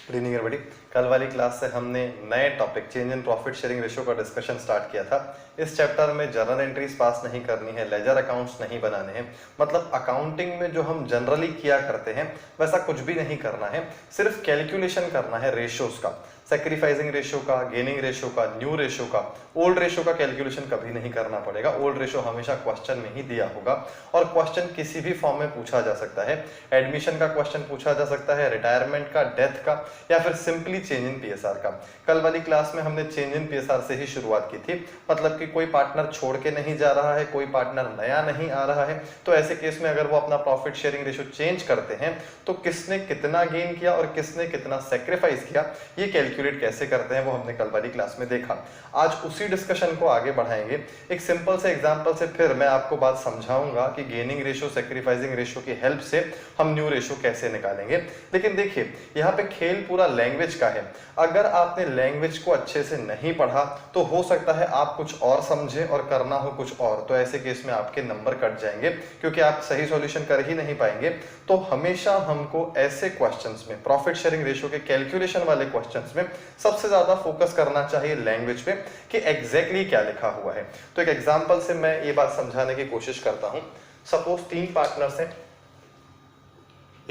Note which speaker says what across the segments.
Speaker 1: Good evening everybody. कल वाली class से हमने नए topic change in profit sharing ratio का डिस्कशन स्टार्ट किया था। इस चैप्टर में जर्नल एंट्रीज पास नहीं करनी है, लेजर अकाउंट्स नहीं बनाने हैं, मतलब अकाउंटिंग में जो हम जनरली किया करते हैं वैसा कुछ भी नहीं करना है, सिर्फ कैलकुलेशन करना है रेशियोज का, सैक्रिफाइसिंग रेशियो का, गेनिंग रेशियो का, न्यू रेशियो का। ओल्ड रेशियो का कैलकुलेशन कभी नहीं करना पड़ेगा, ओल्ड रेशियो हमेशा क्वेश्चन में ही दिया होगा और क्वेश्चन किसी भी फॉर्म में पूछा जा सकता है। एडमिशन का क्वेश्चन पूछा जा सकता है, रिटायरमेंट का, डेथ का, या फिर सिंपली चेंज इन पीएसआर का। कल वाली क्लास में हमने चेंज इन पीएसआर से ही शुरुआत की थी, मतलब कि कोई पार्टनर छोड़ के नहीं जा रहा है, कोई पार्टनर नया नहीं आ रहा है, तो ऐसे केस में अगर वो अपना प्रॉफिट शेयरिंग रेशियो चेंज करते हैं तो किसने कितना गेन किया और किसने कितना सेक्रीफाइस किया ये कैलकुलेट कैसे करते हैं वो हमने कल वाली क्लास में देखा। आज उसी डिस्कशन को आगे बढ़ाएंगे। एक सिंपल से एग्जांपल से फिर मैं आपको बात समझाऊंगा कि गेनिंग रेशियो, सैक्रिफाइसिंग रेशियो की हेल्प से हम न्यू रेशियो कैसे निकालेंगे। लेकिन देखिए यहाँ पे खेल पूरा लैंग्वेज का है। अगर आपने लैंग्वेज को अच्छे से नहीं पढ़ा तो हो सकता है आप कुछ और समझे और करना हो कुछ और, तो ऐसे केस में आपके नंबर कट जाएंगे क्योंकि आप सही सॉल्यूशन कर ही नहीं पाएंगे। तो हमेशा हमको ऐसे क्वेश्चंस में, प्रॉफिट शेयरिंग रेशियो के कैलकुलेशन वाले क्वेश्चंस में सबसे ज्यादा फोकस करना चाहिए लैंग्वेज पे कि एग्जैक्टली क्या लिखा हुआ है। तो एक एग्जांपल से मैं ये बात समझाने की कोशिश करता हूं। सपोज 3 पार्टनर्स हैं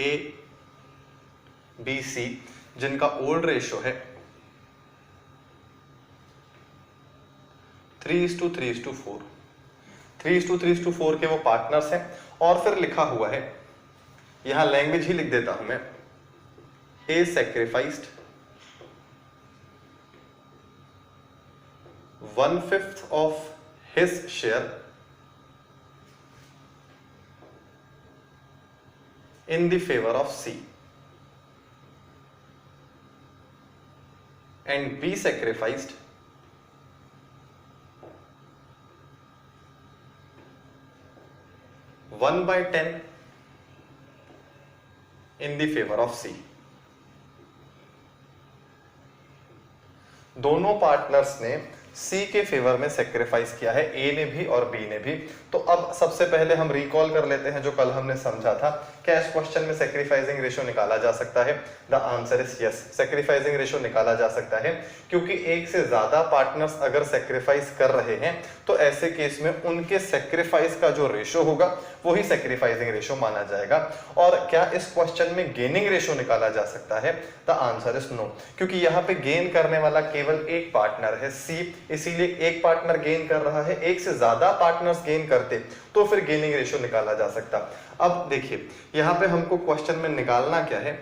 Speaker 1: ए बी सी, जिनका ओल्ड रेशियो है 3:3:4, 3:3:4 के वो पार्टनर्स हैं। और फिर लिखा हुआ है, यहां लैंग्वेज ही लिख देता हूं मैं, A sacrificed 1/5 of his share in the favor of C, and B sacrificed 1/10 in the favor of C। दोनों पार्टनर्स ने सी के फेवर में सेक्रीफाइस किया है, ए ने भी और बी ने भी। तो अब सबसे पहले हम रिकॉल कर लेते हैं जो कल हमने समझा था। क्या इस क्वेश्चन में सेक्रीफाइसिंग रेशियो निकाला जा सकता है? The answer is yes, sacrificing ratio निकाला जा सकता है, क्योंकि एक से ज्यादा पार्टनर्स अगर सेक्रीफाइस कर रहे हैं तो ऐसे केस में उनके सेक्रीफाइस का जो रेशियो होगा वही सेक्रीफाइसिंग रेशियो माना जाएगा। और क्या इस क्वेश्चन में गेनिंग रेशियो निकाला जा सकता है? द आंसर इज नो, क्योंकि यहाँ पे गेन करने वाला केवल एक पार्टनर है सी, इसीलिए एक पार्टनर गेन कर रहा है। एक से ज्यादा पार्टनर्स गेन करते तो फिर गेनिंग रेशियो निकाला जा सकता। अब देखिए यहां पे हमको क्वेश्चन में निकालना क्या है,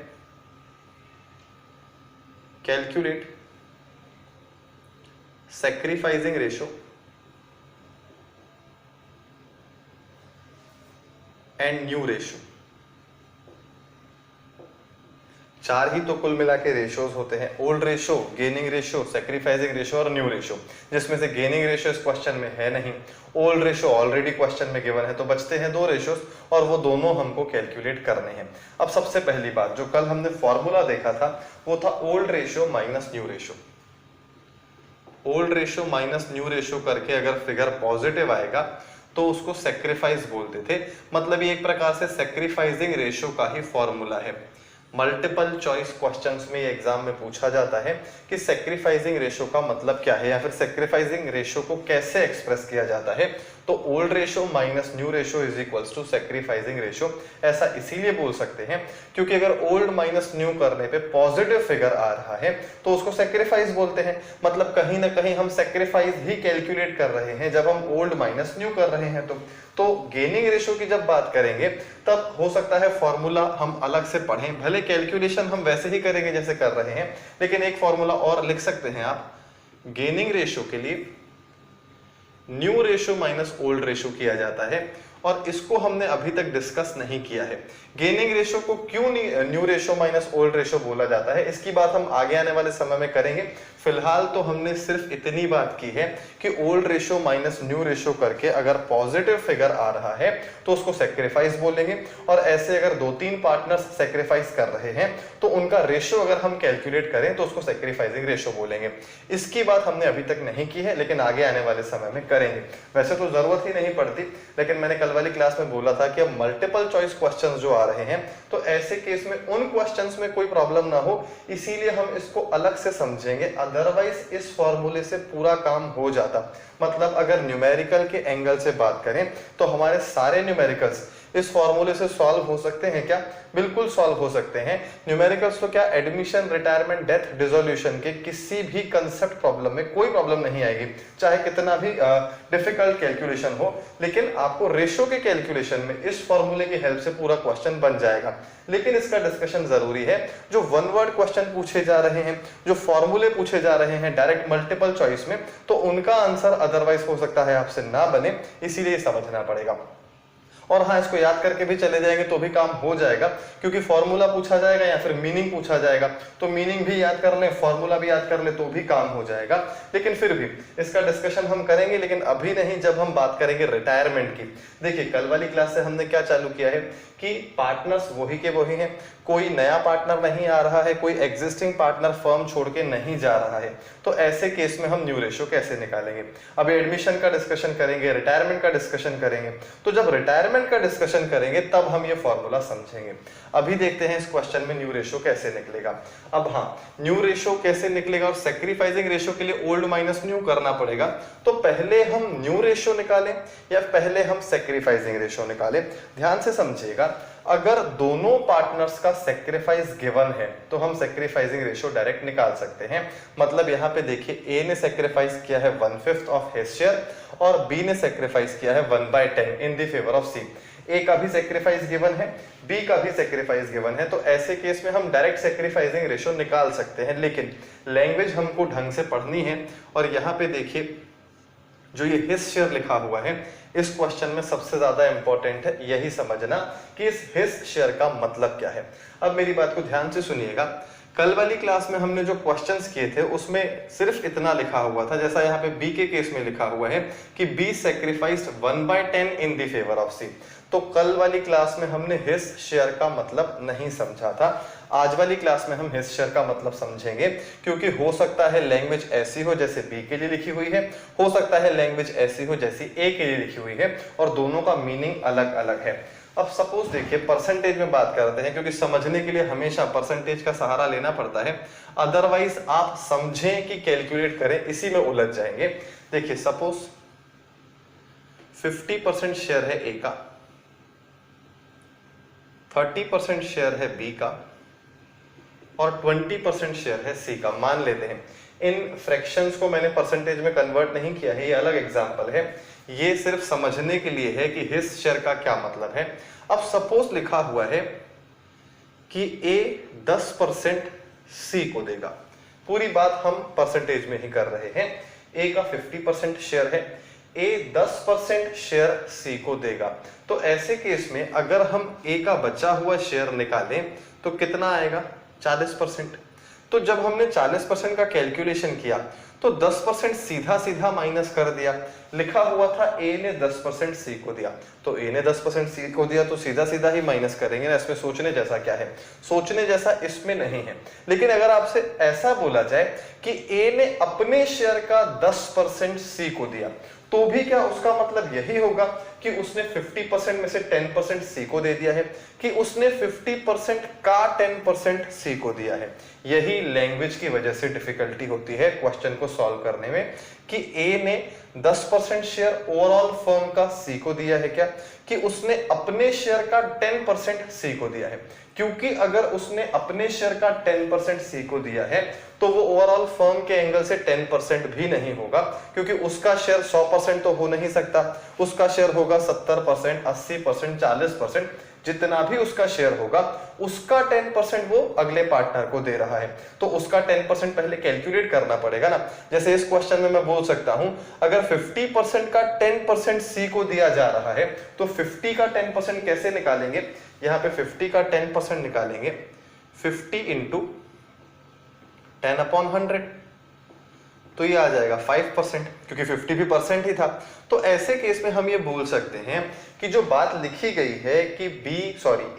Speaker 1: calculate sacrificing ratio and new ratio. 4 ही तो कुल मिला के रेशियोज होते हैं, old ratio, gaining ratio, sacrificing ratio और न्यू रेशियो, जिसमें से गेनिंग रेशियो इस क्वेश्चन में है नहीं, ओल्ड रेशियो ऑलरेडी क्वेश्चन में गिवन है, तो बचते हैं 2 रेशियोज और वो दोनों हमको कैलकुलेट करने हैं। अब सबसे पहली बात, जो कल हमने फॉर्मूला देखा था वो था old ratio minus new ratio. Old ratio minus new ratio करके अगर फिगर पॉजिटिव आएगा तो उसको सेक्रीफाइस बोलते थे, मतलब ये एक प्रकार से सेक्रीफाइसिंग रेशियो का ही फॉर्मूला है। मल्टीपल चॉइस क्वेश्चंस में एग्जाम में पूछा जाता है कि सेक्रीफाइसिंग रेशियो का मतलब क्या है या फिर सेक्रीफाइसिंग रेशियो को कैसे एक्सप्रेस किया जाता है। तो old ratio minus new ratio is equals to sacrificing ratio. ऐसा इसीलिए बोल सकते हैं क्योंकि अगर ओल्ड माइनस न्यू करने पे पॉजिटिव फिगर आ रहा है तो उसको सेक्रीफाइस बोलते हैं, मतलब कहीं ना कहीं हम सेक्रीफाइस ही कैलकुलेट कर रहे हैं जब हम ओल्ड माइनस न्यू कर रहे हैं। तो गेनिंग रेशियो की जब बात करेंगे तब हो सकता है फॉर्मूला हम अलग से पढ़ें, भले कैलकुलेशन हम वैसे ही करेंगे जैसे कर रहे हैं, लेकिन एक फॉर्मूला और लिख सकते हैं आप। गेनिंग रेशियो के लिए new ratio minus old ratio किया जाता है और इसको हमने अभी तक डिस्कस नहीं किया है। गेनिंग रेशियो को क्यों new ratio minus old ratio बोला जाता है इसकी बात हम आगे आने वाले समय में करेंगे। फिलहाल तो हमने सिर्फ इतनी बात की है कि old ratio minus new ratio करके अगर पॉजिटिव फिगर आ रहा है तो उसको सेक्रीफाइस बोलेंगे, और ऐसे अगर 2-3 पार्टनर्स सेक्रीफाइस कर रहे हैं तो उनका रेशियो अगर हम कैलकुलेट करें तो उसको सेक्रीफाइसिंग रेशियो बोलेंगे। इसकी बात हमने अभी तक नहीं की है, लेकिन आगे आने वाले समय में करेंगे। वैसे तो जरूरत ही नहीं पड़ती, लेकिन मैंने कल वाली क्लास में बोला था कि अब मल्टीपल चॉइस क्वेश्चंस जो आ आ रहे हैं, तो ऐसे केस में उन क्वेश्चंस में कोई प्रॉब्लम ना हो, इसीलिए हम इसको अलग से समझेंगे। अदरवाइज इस फॉर्मूले से पूरा काम हो जाता। मतलब अगर न्यूमेरिकल के एंगल से बात करें तो हमारे सारे न्यूमेरिकल्स इस फॉर्मूले से सॉल्व हो सकते हैं क्या? बिल्कुल सॉल्व हो सकते हैं। न्यूमेरिकल्स तो क्या, एडमिशन, रिटायरमेंट, डेथ, डिसोल्यूशन के किसी भी कंसेप्ट प्रॉब्लम में कोई प्रॉब्लम नहीं आएगी, चाहे कितना भी डिफिकल्ट कैलकुलेशन हो। लेकिन आपको रेशो के कैलकुलेशन में इस फॉर्मूले की हेल्प से पूरा क्वेश्चन बन जाएगा। लेकिन इसका डिस्कशन जरूरी है। जो वन वर्ड क्वेश्चन पूछे जा रहे हैं, जो फॉर्मूले पूछे जा रहे हैं डायरेक्ट मल्टीपल चॉइस में, तो उनका आंसर अदरवाइज हो सकता है आपसे ना बने, इसीलिए समझना पड़ेगा। और हाँ, इसको याद करके भी चले जाएंगे तो भी काम हो जाएगा, क्योंकि फॉर्मूला पूछा जाएगा या फिर मीनिंग पूछा जाएगा, तो मीनिंग भी याद कर ले, फॉर्मूला भी याद कर ले तो भी काम हो जाएगा। लेकिन फिर भी इसका डिस्कशन हम करेंगे, लेकिन अभी नहीं, जब हम बात करेंगे रिटायरमेंट की। देखिए, कल वाली क्लास से हमने क्या चालू किया है कि पार्टनर्स वही के वही हैं, कोई नया पार्टनर नहीं आ रहा है, कोई एग्जिस्टिंग पार्टनर फर्म छोड़ के नहीं जा रहा है। तो ऐसे केस में हम न्यू रेशो कैसे निकालेंगे? अब एडमिशन का डिस्कशन करेंगे, रिटायरमेंट का डिस्कशन करेंगे। तो जब रिटायरमेंट का डिस्कशन करेंगे तब हम ये फॉर्मूला समझेंगे। अभी देखते हैं इस क्वेश्चन में न्यू रेशो कैसे निकलेगा। अब हाँ, न्यू रेशो कैसे निकलेगा और सैक्रिफाइसिंग रेशो के लिए ओल्ड माइनस न्यू करना पड़ेगा। तो पहले हम न्यू रेशो निकालें या पहले हम सैक्रिफाइसिंग रेशो निकालें? ध्यान से समझिएगा। अगर दोनों पार्टनर्स का सैक्रिफाइस गिवन है तो हम सैक्रिफाइसिंग रेशो डायरेक्ट निकाल सकते हैं। मतलब यहाँ पे देखिए, ए ने सैक्रिफाइस किया है 1/5 ऑफ हिज शेयर और बी ने सैक्रिफाइस किया है 1/10 इन द फेवर ऑफ सी। ए का भी सैक्रिफाइस गिवन है, बी का भी सैक्रिफाइस गिवन है, तो ऐसे केस में हम डायरेक्ट सैक्रिफाइसिंग रेशो निकाल सकते हैं। लेकिन लैंग्वेज हमको ढंग से पढ़नी है। और यहाँ पे देखिए, जो ये हिज शेयर लिखा हुआ है, इस क्वेश्चन में सबसे ज्यादा इंपॉर्टेंट है यही समझना कि इस हिज शेयर का मतलब क्या है। अब मेरी बात को ध्यान से सुनिएगा। कल वाली क्लास में हमने जो क्वेश्चंस किए थे उसमें सिर्फ इतना लिखा हुआ था, जैसा यहाँ पे बी के केस में लिखा हुआ है कि B sacrificed 1/10 in the favour of C. तो कल वाली क्लास में हमने हिज शेयर का मतलब नहीं समझा था। आज वाली क्लास में हम हिज शेयर का मतलब समझेंगे, क्योंकि हो सकता है लैंग्वेज ऐसी हो जैसे बी के लिए लिखी हुई है, हो सकता है लैंग्वेज ऐसी हो जैसी ए के लिए लिखी हुई है, और दोनों का मीनिंग अलग अलग है। अब सपोज देखिए, परसेंटेज में बात करते हैं, क्योंकि समझने के लिए हमेशा परसेंटेज का सहारा लेना पड़ता है, अदरवाइज आप समझें कि कैलकुलेट करें, इसी में उलझ जाएंगे। देखिए, सपोज 50% शेयर है ए का, 30% शेयर है बी का और 20% शेयर है सी का। मान लेते हैं, इन फ्रैक्शंस को मैंने परसेंटेज में कन्वर्ट नहीं किया है, ये अलग एग्जांपल है, ये सिर्फ समझने के लिए है कि हिज शेयर का क्या मतलब है। अब सपोज लिखा हुआ है कि ए 10% सी को देगा। पूरी बात हम परसेंटेज में ही कर रहे हैं। ए का 50% शेयर है, ए 10% शेयर सी को देगा। तो ऐसे केस में अगर हम ए का बचा हुआ शेयर निकालें तो कितना आएगा? 40%। तो जब हमने 40% का कैलकुलेशन किया तो 10% सीधा सीधा माइनस कर दिया। लिखा हुआ था ए ने 10% सी को दिया, तो ए ने 10% सी को दिया तो सीधा सीधा ही माइनस करेंगे ना। इसमें सोचने जैसा क्या है? सोचने जैसा इसमें नहीं है। लेकिन अगर आपसे ऐसा बोला जाए कि ए ने अपने शेयर का 10% सी को दिया, तो भी क्या उसका मतलब यही होगा कि उसने 50% में से 10% सी को दे दिया है, कि उसने 50% का 10% सी को दिया है? यही लैंग्वेज की वजह से डिफिकल्टी होती है क्वेश्चन को सॉल्व करने में, कि ए ने 10% शेयर ओवरऑल फर्म का सी को दिया है क्या, कि उसने अपने शेयर का 10% सी को दिया है। क्योंकि अगर उसने अपने शेयर का 10% सी को दिया है तो वो ओवरऑल फर्म के एंगल से 10% भी नहीं होगा, क्योंकि उसका शेयर 100% तो हो नहीं सकता। उसका शेयर होगा 70%, 80%, 40%, जितना भी उसका शेयर होगा उसका 10% वो अगले पार्टनर को दे रहा है। तो उसका 10% पहले कैलकुलेट करना पड़ेगा ना। जैसे इस क्वेश्चन में मैं बोल सकता हूं, अगर 50% का 10% सी को दिया जा रहा है तो 50 का 10% कैसे निकालेंगे? यहां पे 50 का 10% निकालेंगे, 50 इंटू 10/100, तो ये आ जाएगा 5%, क्योंकि 50 भी परसेंट ही था। तो ऐसे केस में हम ये बोल सकते हैं कि जो बात लिखी गई है कि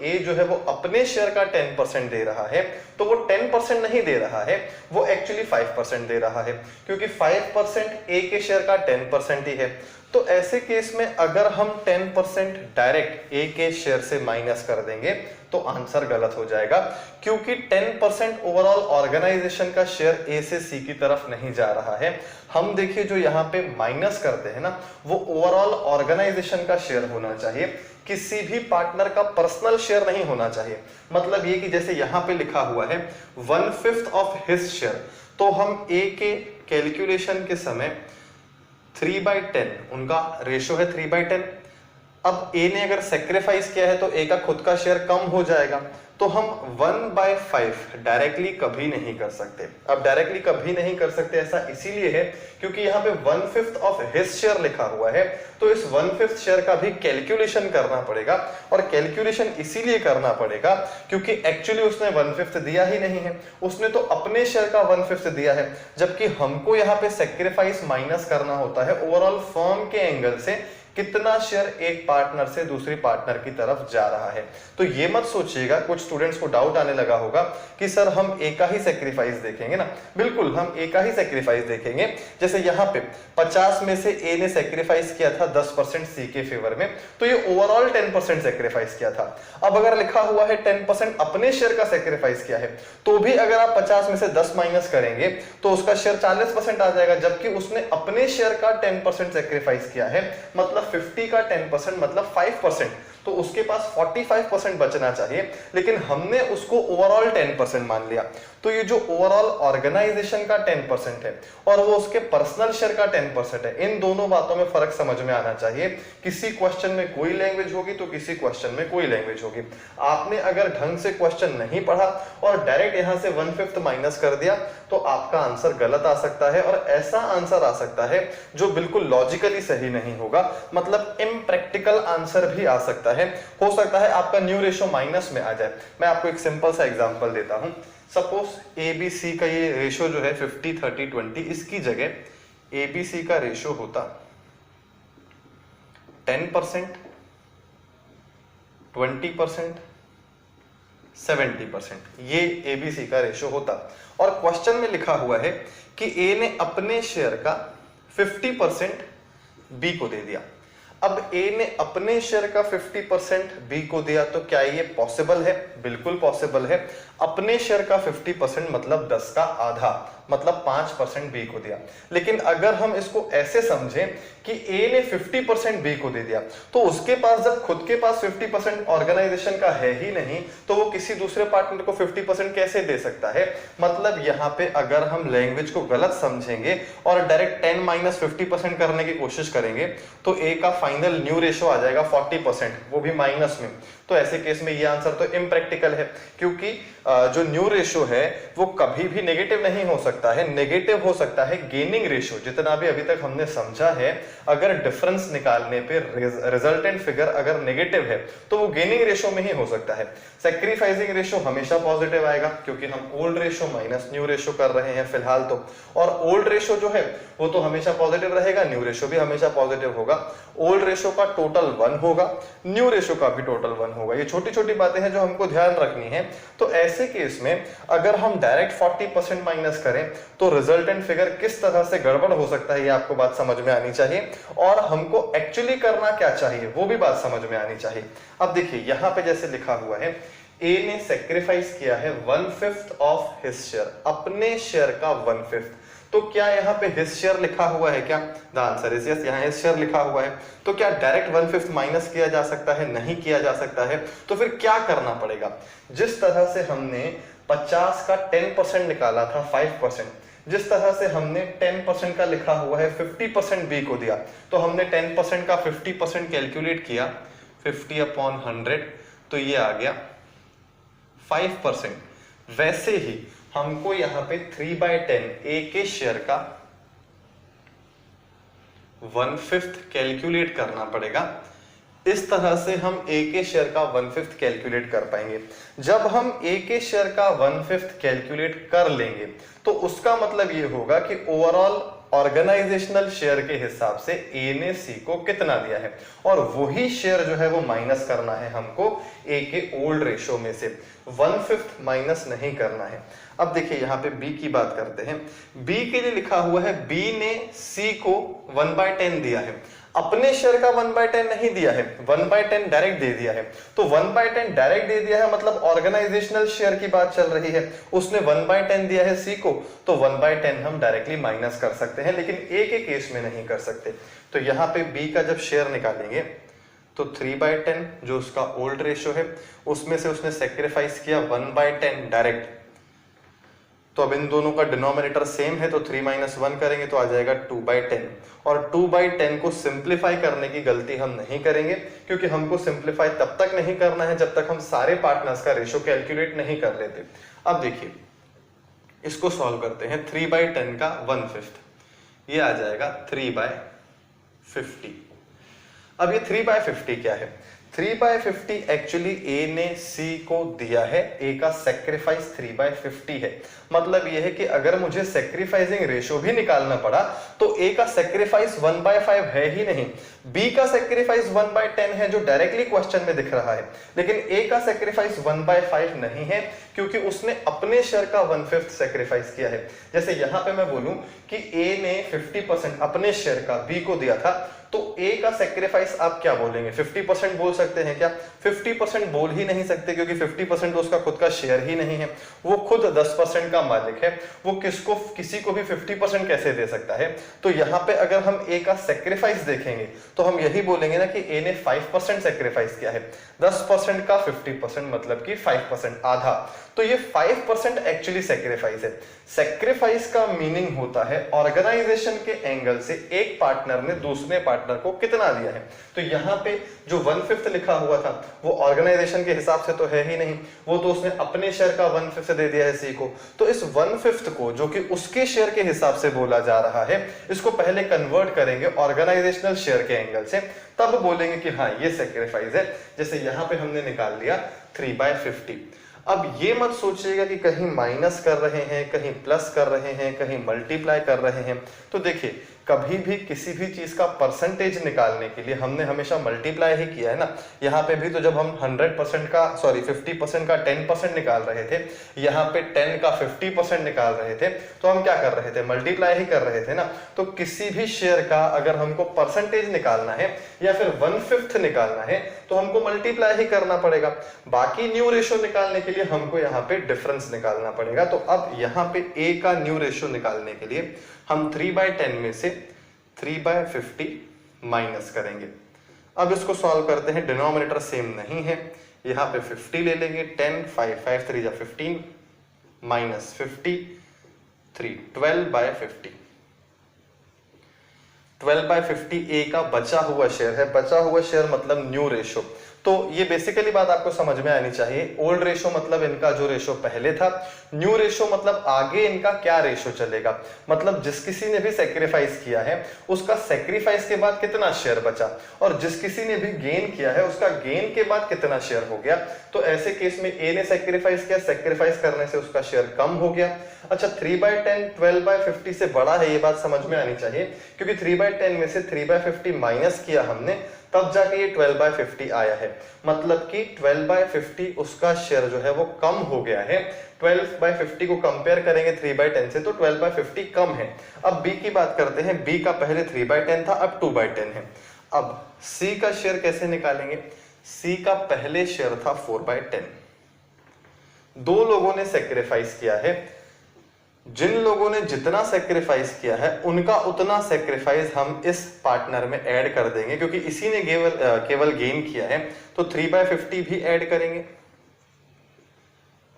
Speaker 1: ए जो है वो अपने शेयर का 10% दे रहा है, तो वो 10% नहीं दे रहा है, वो एक्चुअली 5% दे रहा है, क्योंकि 5% ए के शेयर का 10% ही है। तो ऐसे केस में अगर हम 10% डायरेक्ट ए के शेयर से माइनस कर देंगे तो आंसर गलत हो जाएगा, क्योंकि 10% ओवरऑल ऑर्गेनाइजेशन का शेयर ए से सी की तरफ नहीं जा रहा है। हम देखिए जो यहाँ पे माइनस करते हैं ना, वो ओवरऑल ऑर्गेनाइजेशन का शेयर होना चाहिए, किसी भी पार्टनर का पर्सनल शेयर नहीं होना चाहिए। मतलब ये कि जैसे यहाँ पे लिखा हुआ है 1/5 ऑफ हिज शेयर, तो हम ए के कैलकुलेशन के समय 3/10 उनका रेशो है 3/10। अब ए ने अगर सेक्रीफाइस किया है तो ए का खुद का शेयर कम हो जाएगा, तो हम 1/5 डायरेक्टली कभी नहीं कर सकते। अब डायरेक्टली कभी नहीं कर सकते ऐसा इसीलिए है क्योंकि यहाँ पे 1/5 ऑफ हिज शेयर लिखा हुआ है, तो इस 1/5 शेयर का भी कैलकुलेशन करना पड़ेगा। और कैलकुलेशन इसीलिए करना पड़ेगा क्योंकि एक्चुअली उसने 1/5 दिया ही नहीं है, उसने तो अपने शेयर का 1/5 दिया है, जबकि हमको यहाँ पे सेक्रीफाइस माइनस करना होता है ओवरऑल फर्म के एंगल से कितना शेयर एक पार्टनर से दूसरी पार्टनर की तरफ जा रहा है। तो ये मत सोचिएगा, कुछ स्टूडेंट्स को डाउट आने लगा होगा कि सर हम ए का ही सेक्रीफाइस देखेंगे ना। बिल्कुल हम ए का ही सेक्रीफाइस देखेंगे। जैसे यहाँ पे 50 में से ए ने सेक्रीफाइस किया था 10% सी के फेवर में, तो ये ओवरऑल 10% सेक्रीफाइस किया था। अब अगर लिखा हुआ है 10% अपने शेयर का सेक्रीफाइस किया है, तो भी अगर आप 50 में से 10 माइनस करेंगे तो उसका शेयर 40% आ जाएगा, जबकि उसने अपने शेयर का 10% सेक्रीफाइस किया है। मतलब 50 का 10% मतलब 5%, तो उसके पास 45% बचना चाहिए, लेकिन हमने उसको ओवरऑल 10% मान लिया। तो ये जो ओवरऑल ऑर्गेनाइजेशन का 10% है और वो उसके पर्सनल शेयर का 10% है, इन दोनों बातों में फर्क समझ में आना चाहिए। किसी क्वेश्चन में कोई लैंग्वेज होगी तो किसी क्वेश्चन में कोई लैंग्वेज होगी। आपने अगर ढंग से क्वेश्चन नहीं पढ़ा और डायरेक्ट यहां से 1/5 माइनस कर दिया तो आपका आंसर गलत आ सकता है, और ऐसा आंसर आ सकता है जो बिल्कुल लॉजिकली सही नहीं होगा, मतलब इम्प्रैक्टिकल आंसर भी आ सकता है। हो सकता है आपका न्यू रेशो माइनस में आ जाए। मैं आपको एक सिंपल सा एग्जांपल देता हूं। सपोज ए बी सी का ये रेशो जो है 50 30 20, इसकी जगह ए बी सी का रेशो होता 10%, 20%, 70%, ये ए बी सी का रेशो होता। और क्वेश्चन में लिखा हुआ है कि ए ने अपने शेयर का 50% बी को दे दिया। अब ए ने अपने शेयर का 50% बी को दिया, तो क्या ये पॉसिबल है? बिल्कुल पॉसिबल है। अपने शेयर का 50% मतलब 10 का आधा, मतलब 5% बी को दिया। लेकिन अगर हम इसको ऐसे समझें कि ए ने 50% बी को दे दिया, तो उसके पास जब खुद के पास 50% ऑर्गेनाइजेशन का है ही नहीं, तो वो किसी दूसरे पार्टनर को 50% कैसे दे सकता है? मतलब यहाँ पे अगर हम लैंग्वेज को गलत समझेंगे और डायरेक्ट 10 - 50% करने की कोशिश करेंगे, तो ए का फाइनल न्यू रेशो आ जाएगा 40%, वो भी माइनस में। तो ऐसे केस में ये आंसर तो इम्प्रैक्टिकल है, क्योंकि जो न्यू रेशो है वो कभी भी नेगेटिव नहीं हो सकता है। नेगेटिव हो सकता है गेनिंग रेशो, जितना भी अभी तक हमने समझा है। अगर डिफरेंस निकालने पे रिजल्टेंट फिगर अगर नेगेटिव है तो वो गेनिंग रेशो में ही हो सकता है। सैक्रिफाइसिंग रेशो हमेशा पॉजिटिव आएगा, क्योंकि हम old ratio minus new ratio कर रहे हैं फिलहाल तो। और ओल्ड रेशो जो है वो तो हमेशा पॉजिटिव रहेगा, न्यू रेशो भी हमेशा पॉजिटिव होगा। ओल्ड रेशो का टोटल 1 होगा, न्यू रेशो का भी टोटल 1 होगा। ये छोटी छोटी बातें हैं जो हमको ध्यान रखनी है। तो ऐसे केस में अगर हम डायरेक्ट 40% माइनस करें तो रिजल्टेंट फिगर किस तरह से गड़बड़ हो सकता है, ये आपको बात समझ में आनी चाहिए। और हमको एक्चुअली करना क्या चाहिए वो भी बात समझ में आनी चाहिए। अब देखिए यहाँ पे जैसे लिखा हुआ है, ए ने सेक्रीफाइस किया है 1/5 ऑफ हिज शेयर, अपने शेयर का 1/5। तो क्या यहाँ पे हिज शेयर लिखा हुआ है क्या? द आंसर इज यस, यहाँ हिज शेयर लिखा हुआ है। तो क्या डायरेक्ट 1/5 माइनस किया जा सकता है? नहीं किया जा सकता है। तो फिर क्या करना पड़ेगा? जिस तरह से हमने 50 का 10% निकाला था 5%, जिस तरह से हमने 10% का लिखा हुआ है 50% बी को दिया, तो हमने 10% का 50% कैलकुलेट किया 50/100, तो ये आ गया 5%। वैसे ही हमको यहां पे 3/10 ए के शेयर का 1/5 कैलकुलेट करना पड़ेगा। इस तरह से हम ए के शेयर का 1/5 कैलकुलेट कर पाएंगे। जब हम ए के शेयर का 1/5 कैलकुलेट कर लेंगे तो उसका मतलब ये होगा कि ओवरऑल ऑर्गेनाइजेशनल शेयर के हिसाब से ए ने सी को कितना दिया है, और वही शेयर जो है वो माइनस करना है हमको ए के ओल्ड रेशो में से। 1/5 माइनस नहीं करना है। अब देखिए यहाँ पे बी की बात करते हैं। बी के लिए लिखा हुआ है बी ने सी को 1/10 दिया है। अपने शेयर का 1/10 नहीं दिया है, 1/10 डायरेक्ट दे दिया है। तो 1/10 डायरेक्ट दे दिया है मतलब ऑर्गेनाइजेशनल शेयर की बात चल रही है, उसने 1/10 दिया है सी को, तो 1/10 हम डायरेक्टली माइनस कर सकते हैं, लेकिन ए के केस में नहीं कर सकते। तो यहाँ पे बी का जब शेयर निकालेंगे तो 3/10 जो उसका ओल्ड रेशो है, उसमें से उसने सेक्रीफाइस किया 1/10 डायरेक्ट। तो अब इन दोनों का डिनोमिनेटर सेम है, तो 3 - 1 करेंगे तो आ जाएगा 2/10। और 2/10 को सिंप्लीफाई करने की गलती हम नहीं करेंगे, क्योंकि हमको सिंप्लीफाई तब तक नहीं करना है जब तक हम सारे पार्टनर्स का रेशो कैलकुलेट नहीं कर लेते। अब देखिए इसको सॉल्व करते हैं। 3/10 का 1/5 ये आ जाएगा 3/50। अब ये 3/50 क्या है? 3/50 एक्चुअली ए ने सी को दिया है, ए का सेक्रीफाइस 3/50 है। मतलब ये है कि अगर मुझे सेक्रीफाइसिंग रेशो भी निकालना पड़ा तो ए का सेक्रीफाइस 1/5 है ही नहीं, बी का सेक्रीफाइस 1/10 है जो डायरेक्टली क्वेश्चन में दिख रहा है, लेकिन ए का सेक्रीफाइस 1/5 नहीं है क्योंकि उसने अपने शेयर का 1/5 सेक्रीफाइस किया है। जैसे यहां पे मैं बोलूं कि ए ने 50% अपने शेयर का बी को दिया था, तो ए का सेक्रीफाइस आप क्या बोलेंगे? 50% बोल सकते हैं क्या? 50% बोल ही नहीं सकते, क्योंकि 50% तो उसका खुद का शेयर ही नहीं है, वो खुद 10% का मालिक है, वो किसी को भी 50% कैसे दे सकता है? तो यहाँ पे अगर हम ए का सेक्रीफाइस देखेंगे तो हम यही बोलेंगे ना कि ए ने 5% सेक्रीफाइस किया है। 10% का 50% मतलब कि 5%, आधा। तो ये 5% एक्चुअली सेक्रीफाइस है। सेक्रीफाइस का मीनिंग होता है ऑर्गेनाइजेशन के एंगल से एक पार्टनर ने दूसरे पार्टनर को कितना दिया है। तो यहाँ पे जो 1/5 लिखा हुआ था वो ऑर्गेनाइजेशन के हिसाब से तो है ही नहीं, वो तो उसने अपने शेयर का 1/5 दे दिया है सी को। तो इस 1/5 को जो कि उसके शेयर के हिसाब से बोला जा रहा है, इसको पहले कन्वर्ट करेंगे ऑर्गेनाइजेशनल शेयर के एंगल से, तब बोलेंगे कि हाँ ये सेक्रीफाइस है। जैसे यहाँ पे हमने निकाल लिया 3/50। अब ये मत सोचिएगा कि कहीं माइनस कर रहे हैं, कहीं प्लस कर रहे हैं, कहीं मल्टीप्लाई कर रहे हैं। तो देखिए कभी भी किसी भी चीज का परसेंटेज निकालने के लिए हमने हमेशा मल्टीप्लाई ही किया है ना। यहाँ पे भी तो जब हम 100% का 50% का 10% निकाल रहे थे, यहाँ पे 10 का 50% निकाल रहे थे, तो हम क्या कर रहे थे? मल्टीप्लाई ही कर रहे थे ना। तो किसी भी शेयर का अगर हमको परसेंटेज निकालना है या फिर 1/5 निकालना है तो हमको मल्टीप्लाई ही करना पड़ेगा। बाकी न्यू रेशो निकालने के लिए हमको यहाँ पे डिफरेंस निकालना पड़ेगा। तो अब यहाँ पे ए का न्यू रेशो निकालने के लिए हम 3/10 में से 3/50 माइनस करेंगे। अब इसको सॉल्व करते हैं, डिनोमिनेटर सेम नहीं है, यहाँ पे 50 ले लेंगे, 10 5 5 3 15 माइनस 53 12/50। 12/50 ए का बचा हुआ शेयर है। बचा हुआ शेयर मतलब न्यू रेशो। तो ये बेसिकली बात आपको समझ में आनी चाहिए। ओल्ड रेशो मतलब इनका जो रेशो पहले था, न्यू रेशो मतलब आगे इनका क्या रेशो चलेगा। मतलब जिस किसी ने भी सेक्रीफाइस किया है उसका सेक्रीफाइस के बाद कितना शेयर बचा, और जिस किसी ने भी गेन किया है उसका गेन के बाद कितना शेयर हो गया। तो ऐसे केस में ए ने सेक्रीफाइस किया, सेक्रीफाइस करने से उसका शेयर कम हो गया। अच्छा 3/10 12/50 से बड़ा है, ये बात समझ में आनी चाहिए, क्योंकि 3/10 में से 3/50 माइनस किया हमने, तब जाके ये 12/50 आया है। मतलब कि 12/50 उसका शेयर जो है वो कम हो गया है। 12/50 को कंपेयर करेंगे 3/10 से तो 12/50 कम है। अब बी की बात करते हैं। बी का पहले 3/10 था, अब 2/10 है। अब सी का शेयर कैसे निकालेंगे? सी का पहले शेयर था 4/10। दो लोगों ने सेक्रीफाइस किया है, जिन लोगों ने जितना सेक्रीफाइस किया है उनका उतना सेक्रीफाइस हम इस पार्टनर में ऐड कर देंगे, क्योंकि इसी ने केवल गेन किया है। तो 3/50 भी ऐड करेंगे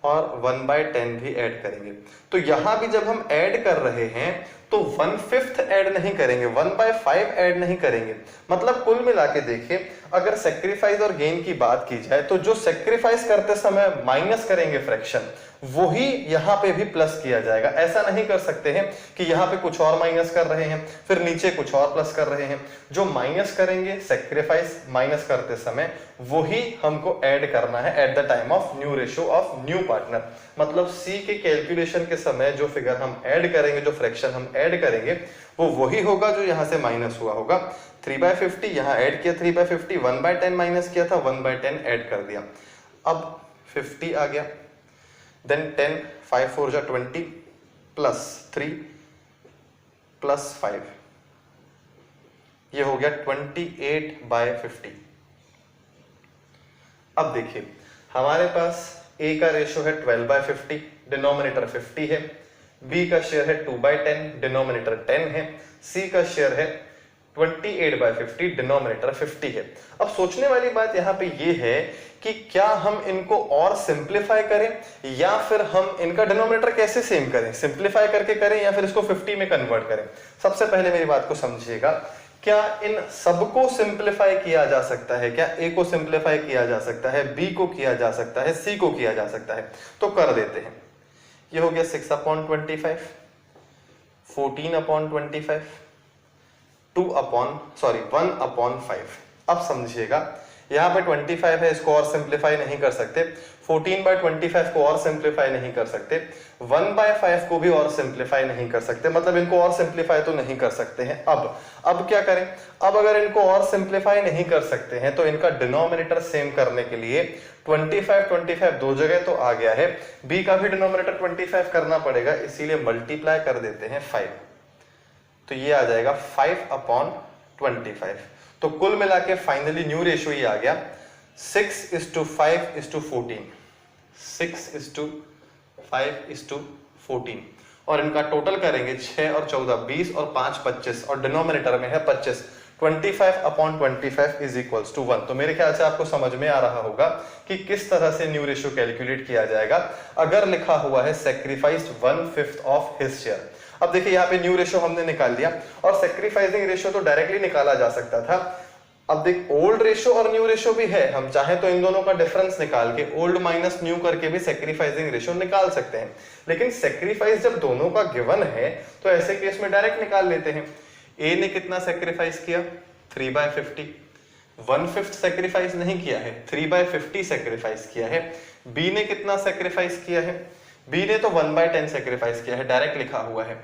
Speaker 1: और 1/10 भी ऐड करेंगे। तो यहां भी जब हम ऐड कर रहे हैं तो 1/5 ऐड नहीं करेंगे, 1/5 ऐड नहीं करेंगे। मतलब कुल मिला के देखिए, अगर सेक्रीफाइस और गेन की बात की जाए तो जो सेक्रीफाइस करते समय माइनस करेंगे फ्रैक्शन, वही यहां पे भी प्लस किया जाएगा। ऐसा नहीं कर सकते हैं कि यहां पे कुछ और माइनस कर रहे हैं फिर नीचे कुछ और प्लस कर रहे हैं। जो माइनस करेंगे सेक्रीफाइस माइनस करते समय, वही हमको ऐड करना है at the time of new ratio of new partner. मतलब सी के कैलकुलेशन के समय जो फिगर हम ऐड करेंगे, जो फ्रैक्शन हम ऐड करेंगे, वो वही होगा जो यहां से माइनस हुआ होगा। 3/50 यहां ऐड किया, 3/50 1/10 माइनस किया था, 1/10 ऐड कर दिया। अब 50 आ गया, देन 10 5 4 जा 20 प्लस 3 प्लस 5 ये हो गया 28/50। अब देखिए हमारे पास ए का रेशो है 12/50, डिनोमिनेटर 50 है, बी का शेयर है 2/10, डिनोमिनेटर 10 है, सी का शेयर है 28/50, डिनोमिनेटर 50 है। अब सोचने वाली बात यहाँ पे ये है कि क्या हम इनको और सिंप्लीफाई करें या फिर हम इनका डिनोमिनेटर कैसे सेम करें, सिंप्लीफाई करके करें या फिर इसको 50 में कन्वर्ट करें। सबसे पहले मेरी बात को समझिएगा, क्या इन सबको सिंप्लीफाई किया जा सकता है? क्या ए को सिंप्लीफाई किया जा सकता है, बी को किया जा सकता है, सी को किया जा सकता है? तो कर देते हैं। ये हो गया 6/25, 14/25, 1/5। अब समझिएगा यहां पे 25 है, इसको और सिंप्लीफाई नहीं कर सकते, 14/25 को और सिंप्लीफाई नहीं कर सकते, 1/5 को भी और सिंप्लीफाई नहीं कर सकते, मतलब इनको और सिंप्लीफाई तो नहीं कर सकते हैं। अब क्या करें? अब अगर इनको और सिंप्लीफाई नहीं कर सकते हैं तो इनका डिनोमिनेटर सेम करने के लिए 25 दो जगह तो आ गया है, बी का भी डिनोमिनेटर 25 करना पड़ेगा, इसीलिए मल्टीप्लाई कर देते हैं 5। तो ये आ जाएगा 5/25। तो कुल मिला के फाइनली न्यू रेशियो ये आ गया 6:5:14, 6:5:14। और इनका टोटल करेंगे 6 और 14 20 और 5 25 और डिनोमिनेटर में है 25। 25/25 इज इक्वल्स टू 1। तो मेरे ख्याल से आपको समझ में आ रहा होगा कि किस तरह से न्यू रेशियो कैलकुलेट किया जाएगा अगर लिखा हुआ है सेक्रीफाइस्ड 1/5 ऑफ हिज शेयर। अब देखिए यहाँ पे न्यू रेशियो हमने निकाल लिया और सेक्रीफाइसिंग रेशियो तो डायरेक्टली निकाला जा सकता था। अब देख ओल्ड रेशियो और न्यू रेशियो भी है, हम चाहे तो इन दोनों का डिफरेंस निकाल के ओल्ड माइनस न्यू करके भी सेक्रीफाइसिंग रेशियो निकाल सकते हैं, लेकिन सेक्रीफाइस जब दोनों का गिवन है तो ऐसे केस में डायरेक्ट निकाल लेते हैं। ए ने कितना सेक्रीफाइस किया? 3/50। 1/5 सेक्रीफाइस नहीं किया है, 3/50 सेक्रीफाइस किया है। बी ने कितना सेक्रीफाइस किया है? बी ने तो 1/10 सेक्रीफाइस किया है, डायरेक्ट लिखा हुआ है।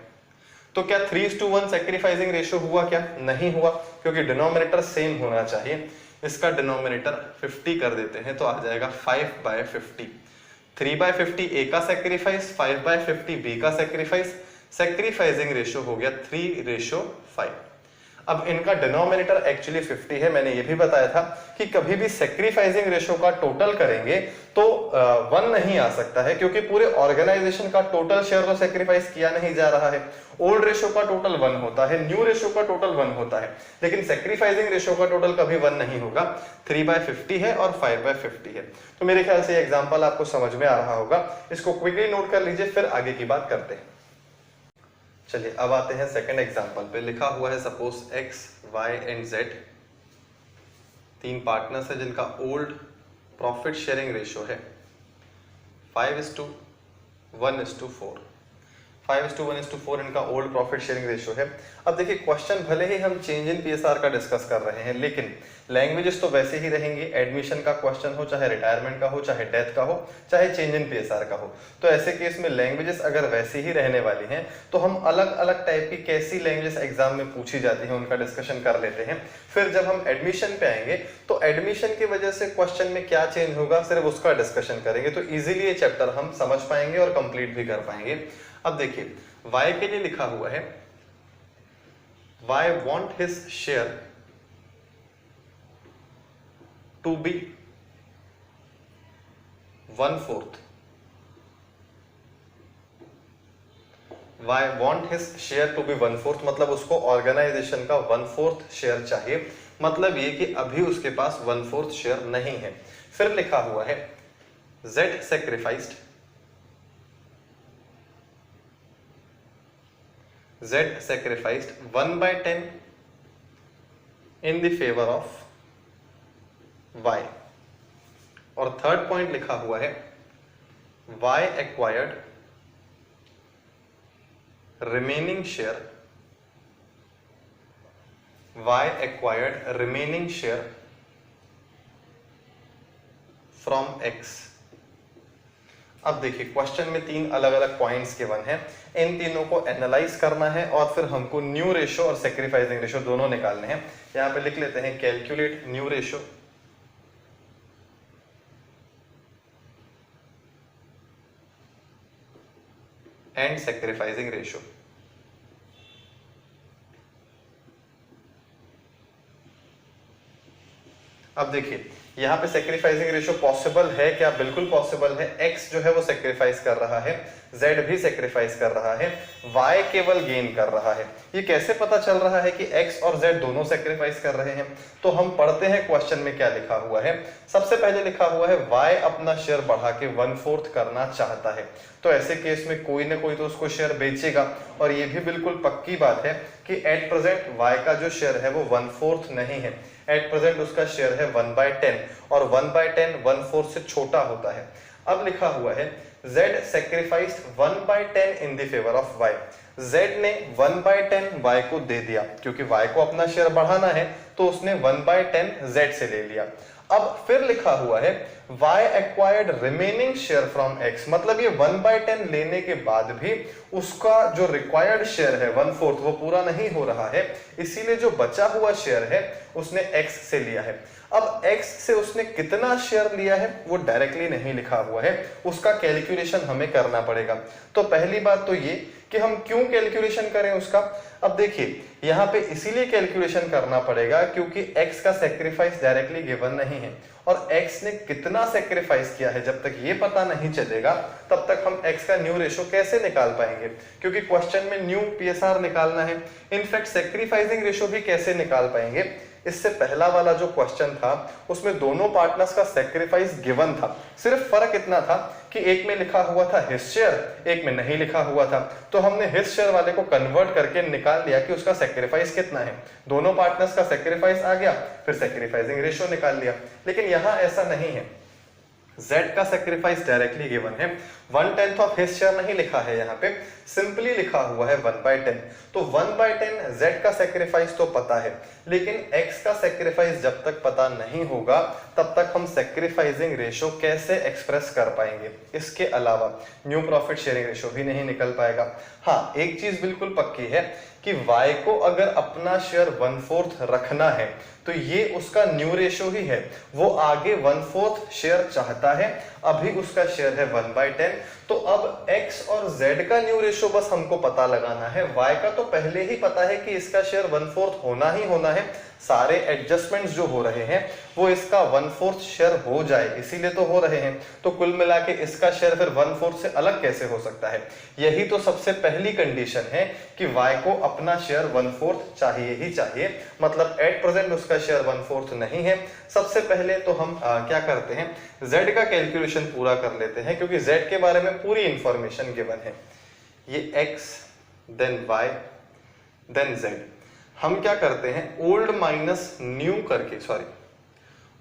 Speaker 1: तो क्या 3:1 सेक्रीफाइसिंग रेशियो हुआ? क्या नहीं हुआ, क्योंकि डिनोमिनेटर सेम होना चाहिए। इसका डिनोमिनेटर 50 कर देते हैं तो आ जाएगा 5/50। 3/50 ए का सेक्रीफाइस, 5/50 बी का सेक्रीफाइस, सेक्रीफाइसिंग रेशियो हो गया 3:5। अब इनका डिनोमिनेटर एक्चुअली 50 है। मैंने ये भी बताया था कि कभी भी सेक्रीफाइसिंग रेशियो का टोटल करेंगे तो 1 नहीं आ सकता है, क्योंकि पूरे ऑर्गेनाइजेशन का टोटल शेयर तो सेक्रीफाइस किया नहीं जा रहा है। ओल्ड रेशियो का टोटल 1 होता है, न्यू रेशियो का टोटल 1 होता है, लेकिन सेक्रीफाइसिंग रेशियो का टोटल कभी 1 नहीं होगा। 3/50 है और 5/50 है। तो मेरे ख्याल से एग्जाम्पल आपको समझ में आ रहा होगा, इसको क्विकली नोट कर लीजिए, फिर आगे की बात करते हैं। चलिए अब आते हैं सेकंड एग्जांपल पे। लिखा हुआ है suppose x, y and z तीन पार्टनर्स है जिनका ओल्ड प्रॉफिट शेयरिंग रेशियो है 5:1:4। 5:1:4 इनका ओल्ड प्रॉफिट शेयरिंग रेशियो है। अब देखिए क्वेश्चन भले ही हम चेंज इन पीएसआर का डिस्कस कर रहे हैं, लेकिन लैंग्वेजेस तो वैसे ही रहेंगी। एडमिशन का क्वेश्चन हो, चाहे रिटायरमेंट का हो, चाहे डेथ का हो, चाहे चेंज इन पीएसआर का हो, तो ऐसे केस में लैंग्वेजेस अगर वैसी ही रहने वाली हैं तो हम अलग अलग टाइप की कैसी लैंग्वेजेस एग्जाम में पूछी जाती हैं उनका डिस्कशन कर लेते हैं। फिर जब हम एडमिशन पे आएंगे तो एडमिशन की वजह से क्वेश्चन में क्या चेंज होगा सिर्फ उसका डिस्कशन करेंगे, तो इजीली ये चैप्टर हम समझ पाएंगे और कंप्लीट भी कर पाएंगे। अब देखिए y के लिए लिखा हुआ है y want his share to be 1/4। y want his share to be 1/4 मतलब उसको ऑर्गेनाइजेशन का 1/4 शेयर चाहिए, मतलब ये कि अभी उसके पास 1/4 शेयर नहीं है। फिर लिखा हुआ है z sacrificed, Z sacrificed 1/10 in the favor of Y। और थर्ड पॉइंट लिखा हुआ है Y acquired remaining share, Y acquired remaining share from X। अब देखिए क्वेश्चन में तीन अलग अलग पॉइंट्स गिवन हैं, इन तीनों को एनालाइज करना है और फिर हमको न्यू रेशियो और सेक्रीफाइसिंग रेशियो दोनों निकालने हैं। यहां पे लिख लेते हैं calculate new ratio and sacrificing ratio. अब देखिए यहाँ पे सेक्रीफाइसिंग रेशियो पॉसिबल है क्या? बिल्कुल पॉसिबल है। x जो है वो सेक्रीफाइस कर रहा है, z भी सेक्रीफाइस कर रहा है, y केवल गेन कर रहा है। ये कैसे पता चल रहा है कि x और z दोनों सेक्रीफाइस कर रहे हैं? तो हम पढ़ते हैं क्वेश्चन में क्या लिखा हुआ है। सबसे पहले लिखा हुआ है y अपना शेयर बढ़ा के 1/4 करना चाहता है। तो ऐसे केस में कोई ना कोई तो उसको शेयर बेचेगा, और ये भी बिल्कुल पक्की बात है कि एट प्रेजेंट y का जो शेयर है वो 1/4 नहीं है। एट प्रेजेंट उसका शेयर है 1/10, और 1/10 1/4 से छोटा होता है। अब लिखा हुआ है z sacrificed 1/10 in the favor of y। z ने 1/10 y को दे दिया, क्योंकि y को अपना शेयर बढ़ाना है तो उसने 1/10 z से ले लिया। अब फिर लिखा हुआ है y acquired remaining share from x, मतलब ये 1/10 लेने के बाद भी उसका जो रिक्वायर्ड शेयर है 1/4 वो पूरा नहीं हो रहा है, इसीलिए जो बचा हुआ शेयर है उसने x से लिया है। अब x से उसने कितना शेयर लिया है वो डायरेक्टली नहीं लिखा हुआ है, उसका कैलकुलेशन हमें करना पड़ेगा। तो पहली बात तो ये कि हम क्यों कैलकुलेशन करें उसका। अब देखिए यहाँ पे इसीलिए कैलकुलेशन करना पड़ेगा क्योंकि x का सेक्रीफाइस डायरेक्टली गिवन नहीं है, और x ने कितना सेक्रीफाइस किया है जब तक ये पता नहीं चलेगा तब तक हम x का न्यू रेशो कैसे निकाल पाएंगे, क्योंकि क्वेश्चन में न्यू PSR निकालना है। इनफैक्ट सेक्रीफाइसिंग रेशो भी कैसे निकाल पाएंगे, इससे पहला वाला जो क्वेश्चन था उसमें दोनों पार्टनर्स का सेक्रीफाइस गिवन था, सिर्फ फर्क इतना था कि एक में लिखा हुआ था हिज शेयर, एक में नहीं लिखा हुआ था। तो हमने हिज शेयर वाले को कन्वर्ट करके निकाल लिया कि उसका सेक्रीफाइस कितना है। दोनों पार्टनर्स का सेक्रीफाइस आ गया, फिर सेक्रीफाइसिंग रेशियो निकाल लिया। लेकिन यहाँ ऐसा नहीं है, z का सेक्रीफाइस डायरेक्टली गिवन है, 1/10 ऑफ हिज शेयर नहीं लिखा है, यहाँ पे सिंपली लिखा हुआ है 1/10। तो 1/10 z का सेक्रीफाइस तो पता है, लेकिन x का सेक्रीफाइस जब तक पता नहीं होगा तब तक हम सेक्रीफाइसिंग रेशो कैसे एक्सप्रेस कर पाएंगे। इसके अलावा न्यू प्रॉफिट शेयरिंग रेशो भी नहीं निकल पाएगा। हाँ, एक चीज बिल्कुल पक्की है कि y को अगर अपना शेयर 1/4 रखना है तो ये उसका न्यू रेशो ही है। वो आगे 1/4 शेयर चाहता है, अभी उसका शेयर है 1/10। तो अब x और z का न्यू रेशो बस हमको पता लगाना है। y का तो पहले ही पता है कि इसका शेयर 1/4 होना ही होना है। सारे एडजस्टमेंट्स जो हो रहे हैं वो इसका 1/4 शेयर हो जाए, इसीलिए तो हो रहे हैं। तो कुल मिला के इसका शेयर फिर 1/4 से अलग कैसे हो सकता है। यही तो सबसे पहली कंडीशन है कि y को अपना शेयर 1/4 चाहिए ही चाहिए, मतलब एट प्रेजेंट उसका शेयर 1/4 नहीं है। सबसे पहले तो हम क्या करते हैं, z का कैलकुलेशन पूरा कर लेते हैं, क्योंकि z के बारे में पूरी इंफॉर्मेशन गिवन है। ये x then y then z, हम क्या करते हैं ओल्ड माइनस न्यू करके, सॉरी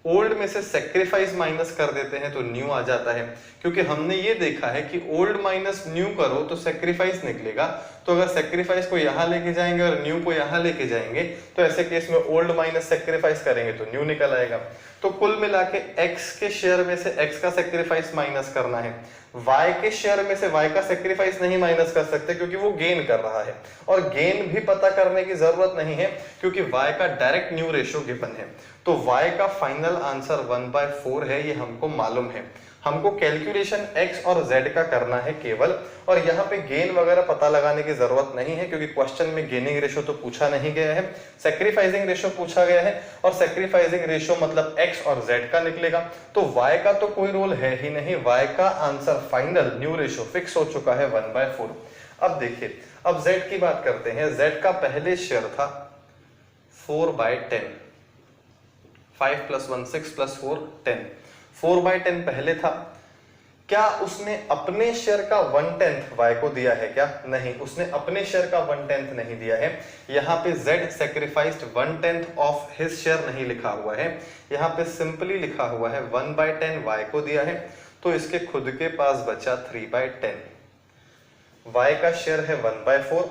Speaker 1: ओल्ड में से सेक्रीफाइस माइनस कर देते हैं तो न्यू आ जाता है। क्योंकि हमने ये देखा है कि ओल्ड माइनस न्यू करो तो सेक्रीफाइस निकलेगा। तो अगर सेक्रीफाइस को यहाँ लेके जाएंगे और न्यू को यहाँ लेके जाएंगे तो ऐसे केस में ओल्ड माइनस सेक्रीफाइस करेंगे तो न्यू निकल आएगा। तो कुल मिला के x के शेयर में से x का सेक्रीफाइस माइनस करना है, y के शेयर में से y का सेक्रीफाइस नहीं माइनस कर सकते क्योंकि वो गेन कर रहा है, और गेन भी पता करने की जरूरत नहीं है क्योंकि y का डायरेक्ट न्यू रेशो गिवन है। तो y का फाइनल आंसर 1/4 है, ये हमको मालूम है। हमको कैलकुलेशन x और z का करना है केवल, और यहाँ पे गेन वगैरह पता लगाने की जरूरत नहीं है क्योंकि क्वेश्चन में गेनिंग रेशो तो पूछा नहीं गया है, सेक्रीफाइसिंग रेशो पूछा गया है, और सेक्रीफाइसिंग रेशो मतलब x और z का निकलेगा। तो y का तो कोई रोल है ही नहीं, y का answer final +new ratio fix हो चुका है 1/4। अब देखिए, अब z की बात करते हैं। z का पहले शेयर था 4/10, 5 + 1 6 + 4 10, 4/10 पहले था। क्या उसने अपने शेयर का 1/10 y को दिया है क्या? नहीं, उसने अपने शेयर का 1/10 नहीं दिया है। यहाँ पे z sacrificed 1/10 of his share नहीं लिखा हुआ है, यहाँ पे सिंपली लिखा हुआ है 1/10 y को दिया है, तो इसके खुद के पास बचा 3/10। y का शेयर है 1/4,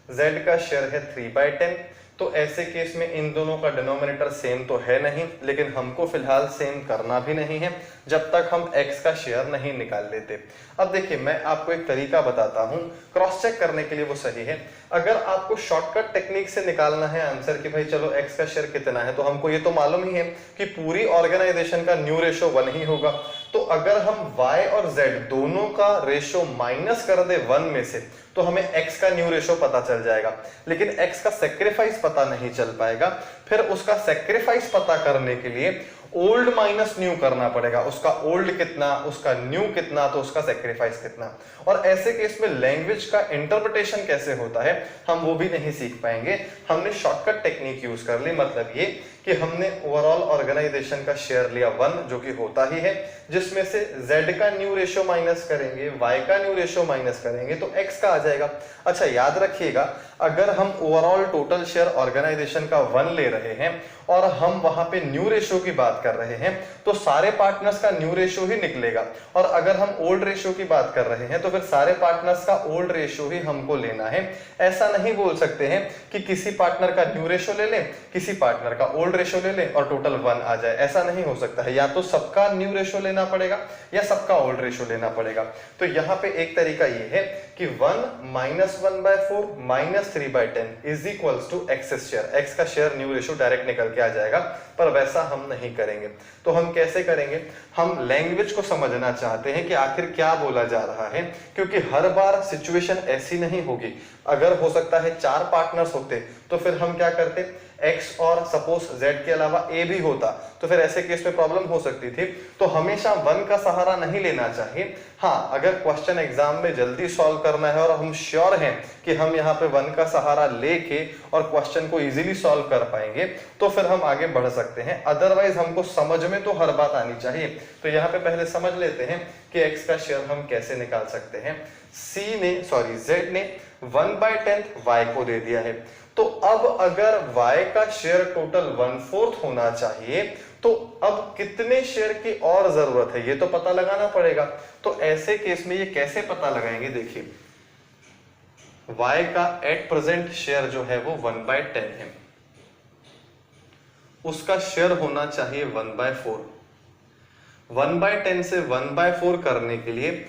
Speaker 1: z का शेयर है 3/10। तो ऐसे केस में इन दोनों का डिनोमिनेटर सेम तो है नहीं, लेकिन हमको फिलहाल सेम करना भी नहीं है जब तक हम x का शेयर नहीं निकाल लेते। अब देखिए, मैं आपको एक तरीका बताता हूं क्रॉस चेक करने के लिए, वो सही है। अगर आपको शॉर्टकट टेक्निक से निकालना है आंसर कि भाई चलो x का शेयर कितना है, तो हमको ये तो मालूम ही है कि पूरी ऑर्गेनाइजेशन का न्यू रेशो 1 ही होगा। तो अगर हम y और z दोनों का रेशो माइनस कर दे 1 में से तो हमें x का न्यू रेशो पता चल जाएगा, लेकिन x का सेक्रीफाइस पता नहीं चल पाएगा। फिर उसका सेक्रीफाइस पता करने के लिए ओल्ड माइनस न्यू करना पड़ेगा, उसका ओल्ड कितना, उसका न्यू कितना, तो उसका सेक्रीफाइस कितना। और ऐसे केस में लैंग्वेज का इंटरप्रिटेशन कैसे होता है हम वो भी नहीं सीख पाएंगे। हमने शॉर्टकट टेक्निक यूज कर ली, मतलब ये कि हमने ओवरऑल ऑर्गेनाइजेशन का शेयर लिया 1 जो कि होता ही है, जिसमें से z का न्यू रेशियो माइनस करेंगे, y का न्यू रेशियो माइनस करेंगे तो x का आ जाएगा। अच्छा याद रखिएगा, अगर हम ओवरऑल टोटल शेयर ऑर्गेनाइजेशन का 1 ले रहे हैं और हम वहां पे न्यू रेशियो की बात कर रहे हैं तो सारे पार्टनर्स का न्यू रेशियो ही निकलेगा, और अगर हम ओल्ड रेशियो की बात कर रहे हैं तो फिर सारे पार्टनर्स का ओल्ड रेशियो ही हमको लेना है। ऐसा नहीं बोल सकते हैं कि किसी पार्टनर का न्यू रेशियो ले लें, किसी पार्टनर का ओल्ड रेशियो ले लें और टोटल 1 आ जाए, ऐसा नहीं हो सकता है। या तो सबका न्यू रेशियो लेना पड़ेगा या सबका ओल्ड रेशियो लेना पड़ेगा। तो यहाँ पे एक तरीका ये है कि 1 minus 1/4 minus 3/10 is equals to X share. X का शेयर न्यू रेशियो डायरेक्ट निकल के आ जाएगा, पर वैसा हम नहीं करेंगे। तो हम कैसे करेंगे, हम लैंग्वेज को समझना चाहते हैं कि आखिर क्या बोला जा रहा है, क्योंकि हर बार सिचुएशन ऐसी नहीं होगी। अगर हो सकता है 4 पार्टनर्स होते तो फिर हम क्या करते, x और सपोज z के अलावा a भी होता तो फिर ऐसे केस में प्रॉब्लम हो सकती थी। तो हमेशा 1 का सहारा नहीं लेना चाहिए। हाँ, अगर क्वेश्चन एग्जाम में जल्दी सॉल्व करना है और हम श्योर हैं कि हम यहाँ पे 1 का सहारा लेके और क्वेश्चन को इजीली सॉल्व कर पाएंगे तो फिर हम आगे बढ़ सकते हैं। अदरवाइज हमको समझ में तो हर बात आनी चाहिए। तो यहाँ पे पहले समझ लेते हैं कि x का शेयर हम कैसे निकाल सकते हैं। z ने 1/10 y को दे दिया है, तो अब अगर y का शेयर टोटल 1/4 होना चाहिए तो अब कितने शेयर की और जरूरत है ये तो पता लगाना पड़ेगा। तो ऐसे केस में ये कैसे पता लगाएंगे, देखिए y का एट प्रेजेंट शेयर जो है वो 1/10 है, उसका शेयर होना चाहिए 1/4। 1/10 से 1/4 करने के लिए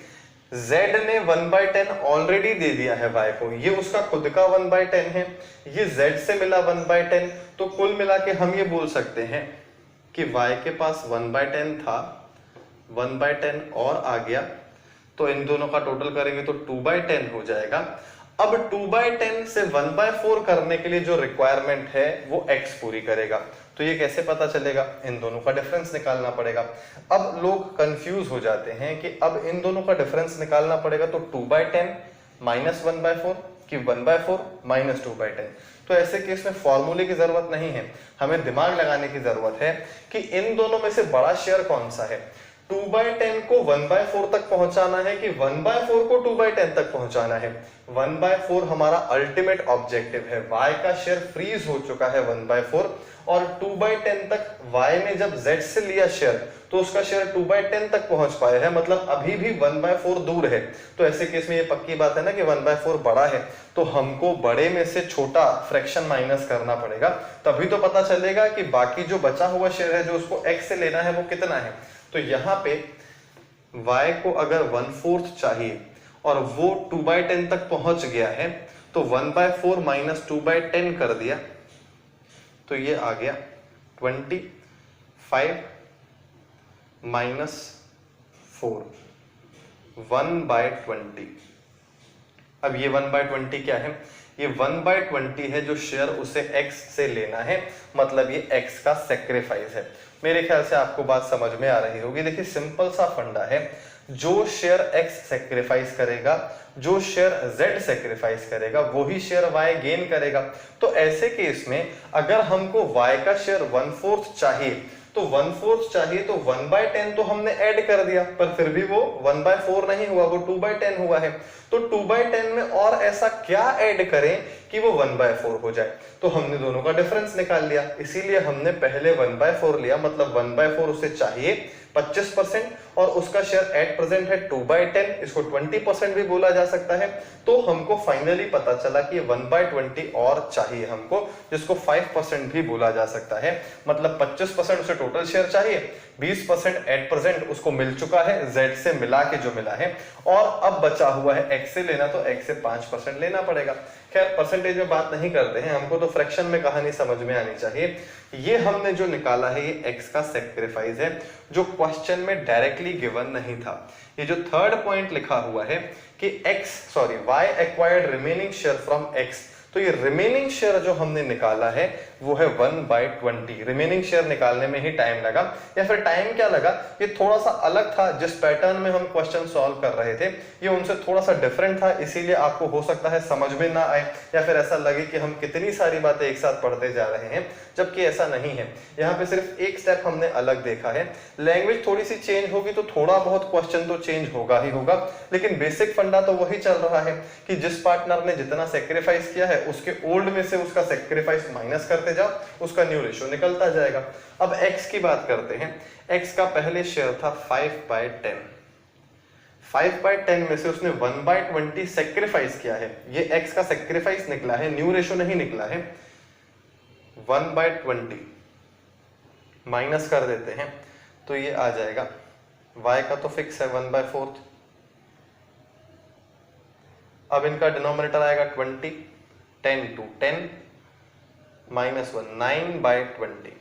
Speaker 1: z ने 1/10 ऑलरेडी दे दिया है y को, ये उसका खुद का 1/10 है, ये z से मिला 1/10। तो कुल मिला के हम ये बोल सकते हैं कि y के पास 1/10 था, 1/10 और आ गया, तो इन दोनों का टोटल करेंगे तो 2/10 हो जाएगा। अब 2/10 से 1/4 करने के लिए जो रिक्वायरमेंट है वो x पूरी करेगा। तो ये कैसे पता चलेगा, इन दोनों का डिफरेंस निकालना पड़ेगा। अब लोग कंफ्यूज हो जाते हैं कि अब इन दोनों का डिफरेंस निकालना पड़ेगा तो 2/10 माइनस 1/4 कि 1/4 माइनस 2/10। तो ऐसे केस में फॉर्मूले की जरूरत नहीं है, हमें दिमाग लगाने की जरूरत है कि इन दोनों में से बड़ा शेयर कौन सा है। 2/10 को 1/4 तक पहुंचाना है कि 1/4 को 2/10 तक पहुंचाना है। 1/4 हमारा अल्टीमेट ऑब्जेक्टिव है। y का शेयर फ्रीज हो चुका है 1/4 और 2/10 तक y ने जब z से लिया शेयर तो उसका शेयर 2/10 तक पहुंच पाया है, मतलब अभी भी 1/4 दूर है। तो ऐसे केस में ये पक्की बात है ना कि 1/4 बड़ा है, तो हमको बड़े में से छोटा फ्रैक्शन माइनस करना पड़ेगा, तभी तो पता चलेगा कि बाकी जो बचा हुआ शेयर है जो उसको x से लेना है वो कितना है। तो यहाँ पे y को अगर 1/4 चाहिए और वो 2/10 तक पहुंच गया है तो 1/4 माइनस 2/10 कर दिया तो ये आ गया 25 माइनस 4 1/20। अब ये 1/20 क्या है, ये 1/20 है जो शेयर उसे x से लेना है, मतलब ये x का सेक्रीफाइस है। मेरे ख्याल से आपको बात समझ में आ रही होगी। देखिए सिंपल सा फंडा है, जो शेयर x सेक्रीफाइस करेगा, जो शेयर z सेक्रीफाइस करेगा, वही शेयर y गेन करेगा। तो ऐसे केस में अगर हमको y का शेयर 1/4 चाहिए तो 1/4 चाहिए तो 1/10 तो हमने ऐड कर दिया, पर फिर भी वो 1/4 नहीं हुआ, वो 2/10 हुआ है। तो 2/10 में और ऐसा क्या ऐड करें कि वो 1/4 हो जाए। तो हमने दोनों का डिफरेंस निकाल लिया, इसीलिए हमने पहले 1/4 लिया, मतलब 1/4 उसे चाहिए 25% और उसका शेयर एट प्रेजेंट है 2/10, इसको 20% भी बोला जा सकता है। तो हमको फाइनली पता चला कि 1/20 और चाहिए हमको, जिसको 5% भी बोला जा सकता है। मतलब 25% उसे टोटल शेयर चाहिए, 20% एट प्रेजेंट उसको मिल चुका है z से मिला के जो मिला है, और अब बचा हुआ है x से लेना, तो x से 5% लेना पड़ेगा। खैर परसेंटेज में बात नहीं करते हैं, हमको तो फ्रैक्शन में कहानी समझ में आनी चाहिए। ये हमने जो निकाला है ये x का सेक्रीफाइस है, जो क्वेश्चन में डायरेक्टली गिवन नहीं था। ये जो थर्ड पॉइंट लिखा हुआ है कि y acquired remaining share from x, तो ये रिमेनिंग शेयर जो हमने निकाला है वो है 1/20। रिमेनिंग शेयर निकालने में ही टाइम लगा, या फिर टाइम क्या लगा, ये थोड़ा सा अलग था। जिस पैटर्न में हम क्वेश्चन सॉल्व कर रहे थे ये उनसे थोड़ा सा डिफरेंट था, इसीलिए आपको हो सकता है समझ में ना आए, या फिर ऐसा लगे कि हम कितनी सारी बातें एक साथ पढ़ते जा रहे हैं, जबकि ऐसा नहीं है। यहाँ पे सिर्फ एक स्टेप हमने अलग देखा है। लैंग्वेज थोड़ी सी चेंज होगी तो थोड़ा बहुत क्वेश्चन तो चेंज होगा ही होगा, लेकिन बेसिक फंडा तो वही चल रहा है कि जिस पार्टनर ने जितना सेक्रीफाइस किया है उसके ओल्ड में से उसका सेक्रीफाइस माइनस करते जाओ, उसका न्यू रेशियो निकलता जाएगा। अब एक्स की बात करते हैं। एक्स का पहले शेयर था 5/10। 5/10 में से उसने 1/20 सेक्रीफाइस किया है, ये एक्स का सेक्रीफाइस निकला है, न्यू रेशियो नहीं निकला है। 1/20 माइनस कर देते हैं तो ये आ जाएगा, y का तो फिक्स है 1/4। अब इनका डिनोमिनेटर आएगा 20, 10 to 10 -1 9/20।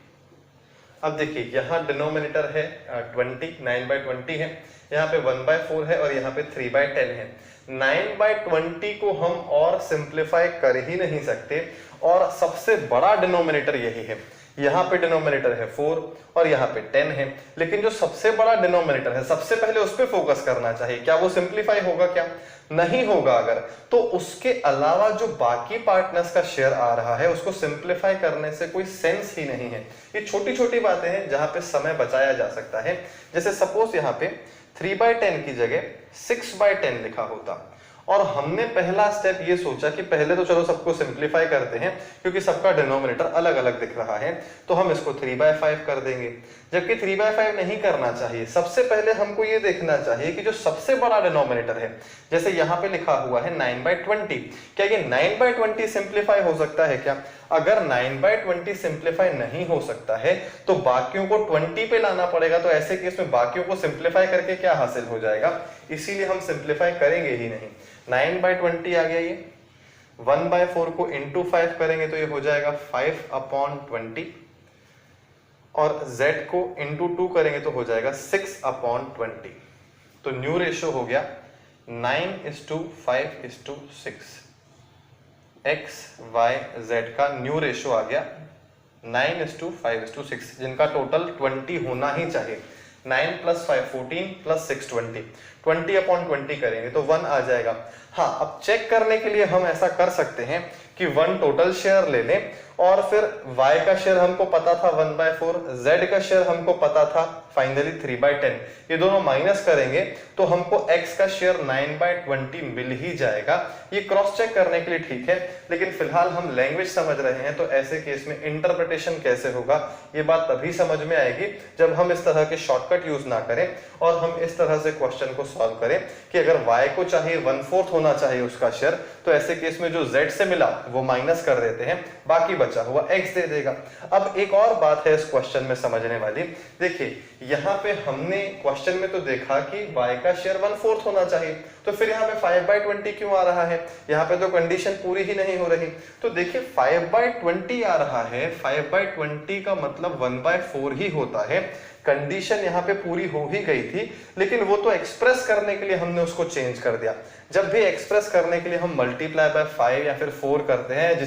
Speaker 1: अब देखिए यहाँ डिनोमिनेटर है 20, 9/20 है, यहाँ पे 1/4 है और यहाँ पे 3/10 है। 9/20 को हम और सिंप्लीफाई कर ही नहीं सकते, और सबसे बड़ा डिनोमिनेटर यही है। यहाँ पे डिनोमिनेटर है 4 और यहाँ पे 10 है, लेकिन जो सबसे बड़ा डिनोमिनेटर है सबसे पहले उस पर फोकस करना चाहिए। क्या वो सिंप्लीफाई होगा? क्या नहीं होगा। अगर तो उसके अलावा जो बाकी पार्टनर्स का शेयर आ रहा है उसको सिंप्लीफाई करने से कोई सेंस ही नहीं है। ये छोटी छोटी बातें हैं जहां पे समय बचाया जा सकता है। जैसे सपोज यहाँ पे 3/10 की जगह 6/10 लिखा होता, और हमने पहला स्टेप ये सोचा कि पहले तो चलो सबको सिंप्लीफाई करते हैं क्योंकि सबका डिनोमिनेटर अलग अलग दिख रहा है, तो हम इसको 3/5 कर देंगे, जबकि 3/5 नहीं करना चाहिए। सबसे पहले हमको ये देखना चाहिए कि जो सबसे बड़ा डिनोमिनेटर है, जैसे यहाँ पे लिखा हुआ है 9/20, क्या ये 9/20 सिंप्लीफाई हो सकता है? क्या अगर 9/20 सिंप्लीफाई नहीं हो सकता है तो बाकियों को 20 पे लाना पड़ेगा, तो ऐसे केस में बाकियों को सिंप्लीफाई करके क्या हासिल हो जाएगा? इसीलिए हम सिंप्लीफाई करेंगे ही नहीं। 9/20 आ गया, ये 1/4 को इंटू 5 करेंगे तो ये हो जाएगा 5/20, और z को इंटू 2 करेंगे तो हो जाएगा 6/20। तो न्यू रेशियो हो गया 9:5:6। x y z का न्यू रेशियो आ गया 9:5:6, जिनका टोटल 20 होना ही चाहिए। 9 + 5 14 + 6 20, 20/20 करेंगे तो 1 आ जाएगा। हाँ, अब चेक करने के लिए हम ऐसा कर सकते हैं कि 1 टोटल शेयर ले लें, और फिर y का शेयर हमको पता था 1/4, z का शेयर हमको पता था फाइनली 3/10, ये दोनों माइनस करेंगे तो हमको x का शेयर 9/20 मिल ही जाएगा। ये क्रॉस चेक करने के लिए ठीक है, लेकिन फिलहाल हम लैंग्वेज समझ रहे हैं, तो ऐसे केस में इंटरप्रिटेशन कैसे होगा ये बात तभी समझ में आएगी जब हम इस तरह के शॉर्टकट यूज ना करें और हम इस तरह से क्वेश्चन को सॉल्व करें कि अगर y को चाहिए 1/4 होना चाहिए उसका शेयर, तो ऐसे केस में जो z से मिला वो माइनस कर देते हैं, बाकी बचा हुआ x दे देगा। अब एक और बात है इस क्वेश्चन में समझने वाली। देखिए यहाँ पे हमने क्वेश्चन में तो देखा कि y का शेयर 1/4 होना चाहिए, तो फिर यहाँ पे 5/20 क्यों आ रहा है? यहाँ पे तो कंडीशन पूरी ही नहीं हो रही। तो देखिए 5/20 आ रहा है, 5/20 का मतलब 1/4 ही होता है। कंडीशन यहाँ पे पूरी हो ही गई थी, लेकिन वो तो एक्सप्रेस करने के लिए हमने उसको चेंज कर दिया। जब भी एक्सप्रेस करने के लिए हम मल्टीप्लाई बाय 5 या फिर 4 करते हैं,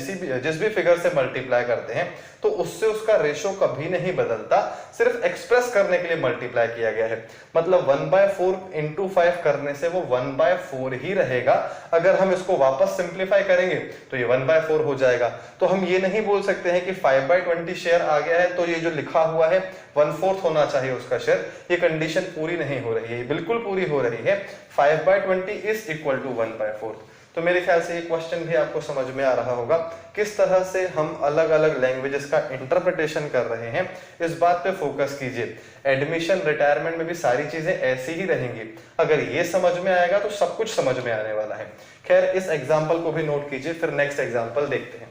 Speaker 1: जिस भी फिगर से मल्टीप्लाई करते हैं, तो उससे उसका रेशो कभी नहीं बदलता, सिर्फ एक्सप्रेस करने के लिए मल्टीप्लाई किया गया है। मतलब 1/4 इंटू 5 करने से वो 1/4 ही रहेगा। अगर हम इसको वापस सिंप्लीफाई करेंगे तो ये 1/4 हो जाएगा। तो हम ये नहीं बोल सकते हैं कि 5/20 शेयर आ गया है तो ये जो लिखा हुआ है 1/4 होना चाहिए उसका शेयर, ये कंडीशन पूरी नहीं हो रही है, बिल्कुल पूरी हो रही है। 5/20 इज इक्वल टू 1/4। तो मेरे ख्याल से ये क्वेश्चन भी आपको समझ में आ रहा होगा किस तरह से हम अलग अलग लैंग्वेजेस का इंटरप्रिटेशन कर रहे हैं। इस बात पे फोकस कीजिए। एडमिशन रिटायरमेंट में भी सारी चीजें ऐसी ही रहेंगी। अगर ये समझ में आएगा तो सब कुछ समझ में आने वाला है। खैर, इस एग्जाम्पल को भी नोट कीजिए, फिर नेक्स्ट एग्जाम्पल देखते हैं।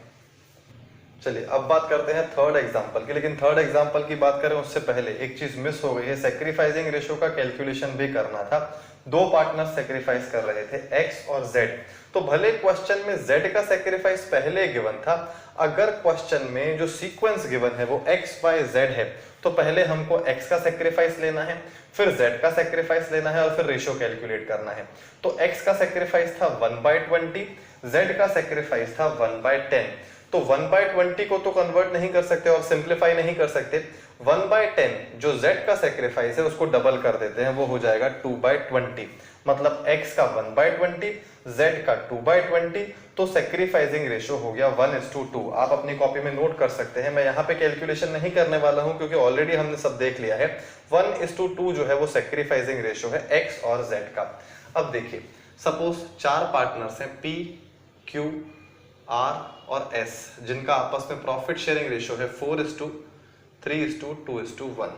Speaker 1: चलिए अब बात करते हैं थर्ड एग्जाम्पल की, लेकिन थर्ड एग्जाम्पल की बात करें उससे पहले एक चीज मिस हो गई है। सेक्रीफाइसिंग रेशियो का कैलकुलेशन भी करना था। दो पार्टनर सेक्रीफाइस कर रहे थे, x और z। तो भले क्वेश्चन में z का सेक्रीफाइस पहले गिवन था, अगर क्वेश्चन में जो सीक्वेंस गिवन है वो x y z है, तो पहले हमको x का सेक्रीफाइस लेना है, फिर z का सेक्रीफाइस लेना है और फिर रेशियो कैलकुलेट करना है। तो x का सेक्रीफाइस था 1/20, z का सेक्रीफाइस था 1/10। तो 1/20 को तो कन्वर्ट नहीं कर सकते और सिंप्लीफाई नहीं कर सकते। 1/10 जो z का सेक्रीफाइस है उसको डबल कर देते हैं, वो हो जाएगा 2/20, मतलब x का 1/20, z का 2/20, तो सेक्रीफाइसिंग रेशियो हो गया 1:2। आप अपनी कॉपी में नोट कर सकते हैं, मैं यहाँ पे कैलकुलेशन नहीं करने वाला हूँ क्योंकि ऑलरेडी हमने सब देख लिया है। 1:2 जो है वो सेक्रीफाइसिंग रेशियो है x और z का। अब देखिए, सपोज 4 पार्टनर्स हैं P, Q, R और S, जिनका आपस में प्रॉफिट शेयरिंग रेशियो है 4:3:2:1।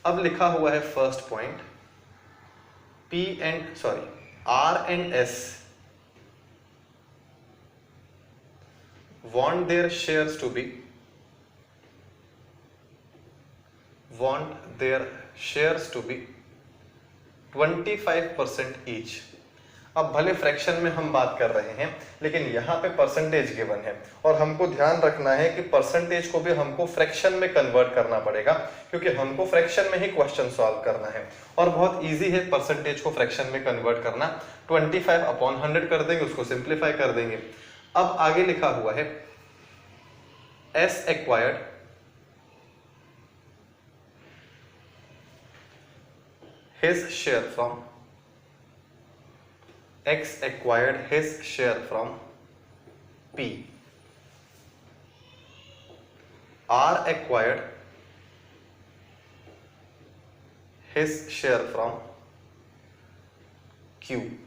Speaker 1: अब लिखा हुआ है first point, R and S want their shares to be 25% each। अब भले फ्रैक्शन में हम बात कर रहे हैं लेकिन यहाँ पे परसेंटेज गिवन है और हमको ध्यान रखना है कि परसेंटेज को भी हमको फ्रैक्शन में कन्वर्ट करना पड़ेगा क्योंकि हमको फ्रैक्शन में ही क्वेश्चन सॉल्व करना है और बहुत इजी है परसेंटेज को फ्रैक्शन में कन्वर्ट करना। 25/100 कर देंगे, उसको सिंप्लीफाई कर देंगे। अब आगे लिखा हुआ है S acquired his share from X acquired his share from P, R acquired his share from Q।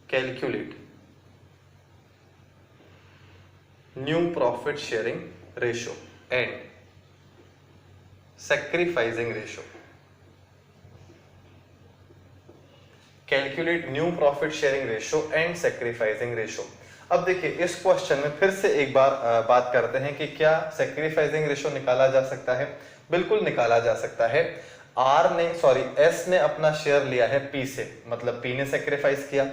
Speaker 1: Calculate new profit sharing ratio and sacrificing ratio। Calculate new profit sharing ratio and sacrificing ratio. अब देखिए इस question में फिर से एक बार बात करते हैं कि क्या सेक्रीफाइसिंग रेशियो निकाला जा सकता है। बिल्कुल निकाला जा सकता है। एस ने अपना शेयर लिया है P से, मतलब P ने सेक्रीफाइस किया।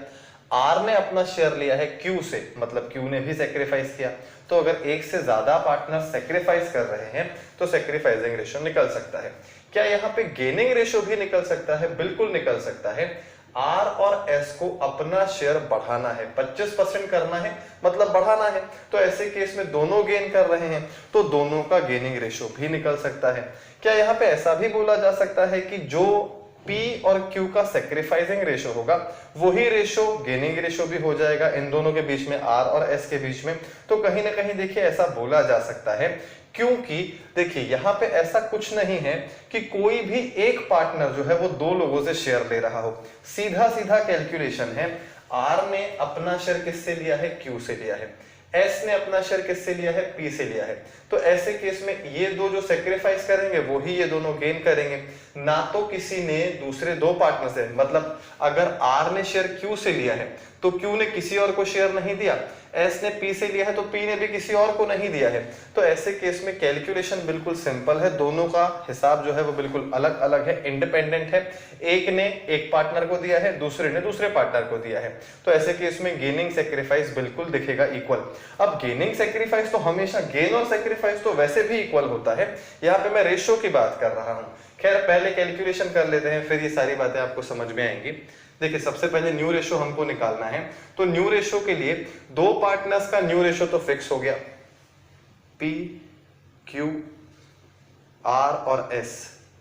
Speaker 1: R ने अपना शेयर लिया है Q से, मतलब Q ने भी सेक्रीफाइस किया। तो अगर एक से ज्यादा पार्टनर सेक्रीफाइस कर रहे हैं तो सेक्रीफाइसिंग रेशियो निकल सकता है। क्या यहाँ पे गेनिंग रेशियो भी निकल सकता है? बिल्कुल निकल सकता है। R और S को अपना शेयर बढ़ाना है, 25% करना है, मतलब बढ़ाना है, तो ऐसे केस में दोनों गेन कर रहे हैं तो दोनों का गेनिंग रेशियो भी निकल सकता है। क्या यहाँ पे ऐसा भी बोला जा सकता है कि जो P और Q का सेक्रीफाइसिंग रेशियो होगा वही रेशियो गेनिंग रेशियो भी हो जाएगा इन दोनों के बीच में, R और S के बीच में? तो कहीं ना कहीं देखिए ऐसा बोला जा सकता है क्योंकि देखिए यहाँ पे ऐसा कुछ नहीं है कि कोई भी एक पार्टनर जो है वो दो लोगों से शेयर ले रहा हो। सीधा सीधा कैलकुलेशन है, R ने अपना शेयर किससे लिया है? Q से लिया है। S ने अपना शेयर किससे लिया है? P से लिया है। तो ऐसे केस में ये दो जो सेक्रीफाइस करेंगे वो ही ये दोनों गेन करेंगे, ना तो किसी ने दूसरे दो पार्टनर से, मतलब अगर R ने शेयर Q से लिया है तो Q ने किसी और को शेयर नहीं दिया, S ने P से लिया है तो P ने भी किसी और को नहीं दिया है। तो ऐसे केस में कैलकुलेशन बिल्कुल सिंपल है, दोनों का हिसाब जो है वो बिल्कुल अलग अलग है, इंडिपेंडेंट है। एक ने एक पार्टनर को दिया है, दूसरे ने दूसरे पार्टनर को दिया है, तो ऐसे केस में गेनिंग सेक्रीफाइस बिल्कुल दिखेगा इक्वल। अब गेनिंग सेक्रीफाइस तो हमेशा, गेन और सेक्रीफाइस तो वैसे भी इक्वल होता है, यहाँ पे मैं रेशियो की बात कर रहा हूँ। खैर पहले कैलकुलेशन कर लेते हैं, फिर ये सारी बातें आपको समझ में आएंगी। देखिए सबसे पहले न्यू रेशियो हमको निकालना है, तो न्यू रेशियो के लिए दो पार्टनर्स का न्यू रेशियो तो फिक्स हो गया, P, Q, R और S,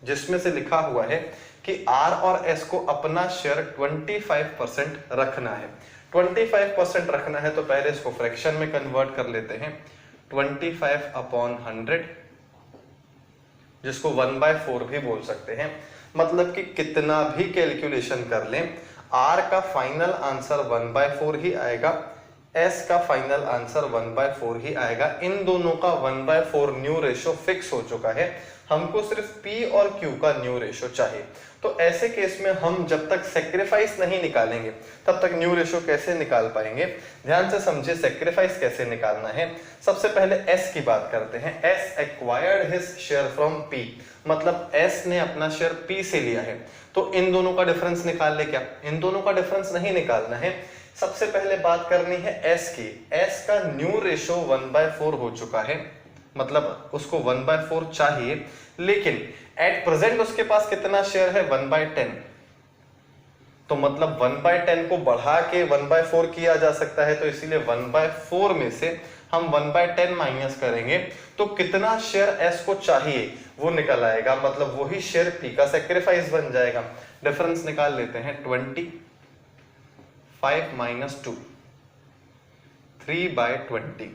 Speaker 1: जिसमें से लिखा हुआ है कि R और S को अपना शेयर 25% रखना है। 25% रखना है तो पहले इसको फ्रैक्शन में कन्वर्ट कर लेते हैं। 25/100, जिसको 1/4 भी बोल सकते हैं, मतलब कि कितना भी कैलकुलेशन कर लें R का फाइनल आंसर 1/4 ही आएगा, S का फाइनल आंसर 1/4 ही आएगा। इन दोनों का 1/4 न्यू रेशियो फिक्स हो चुका है, हमको सिर्फ P और Q का न्यू रेशियो चाहिए। तो ऐसे केस में हम जब तक सेक्रीफाइस नहीं निकालेंगे तब तक न्यू रेशियो कैसे निकाल पाएंगे? ध्यान से समझे सेक्रीफाइस कैसे निकालना है। सबसे पहले S की बात करते हैं। S acquired his share from P, मतलब S ने अपना शेयर P से लिया है, तो इन दोनों का डिफरेंस निकाल ले। क्या इन दोनों का डिफरेंस नहीं निकालना है, सबसे पहले बात करनी है S की। S का न्यू रेशियो 1/4 हो चुका है, मतलब उसको 1/4 चाहिए, लेकिन एट प्रेजेंट उसके पास कितना शेयर है? 1/10। तो मतलब 1/10 को बढ़ा के 1/4 किया जा सकता है, तो इसीलिए 1/4 में से हम 1/10 माइनस करेंगे तो कितना शेयर एस को चाहिए वो निकल आएगा, मतलब वही शेयर पी का सेक्रीफाइस बन जाएगा। डिफरेंस निकाल लेते हैं, 25 माइनस 2, 3/20।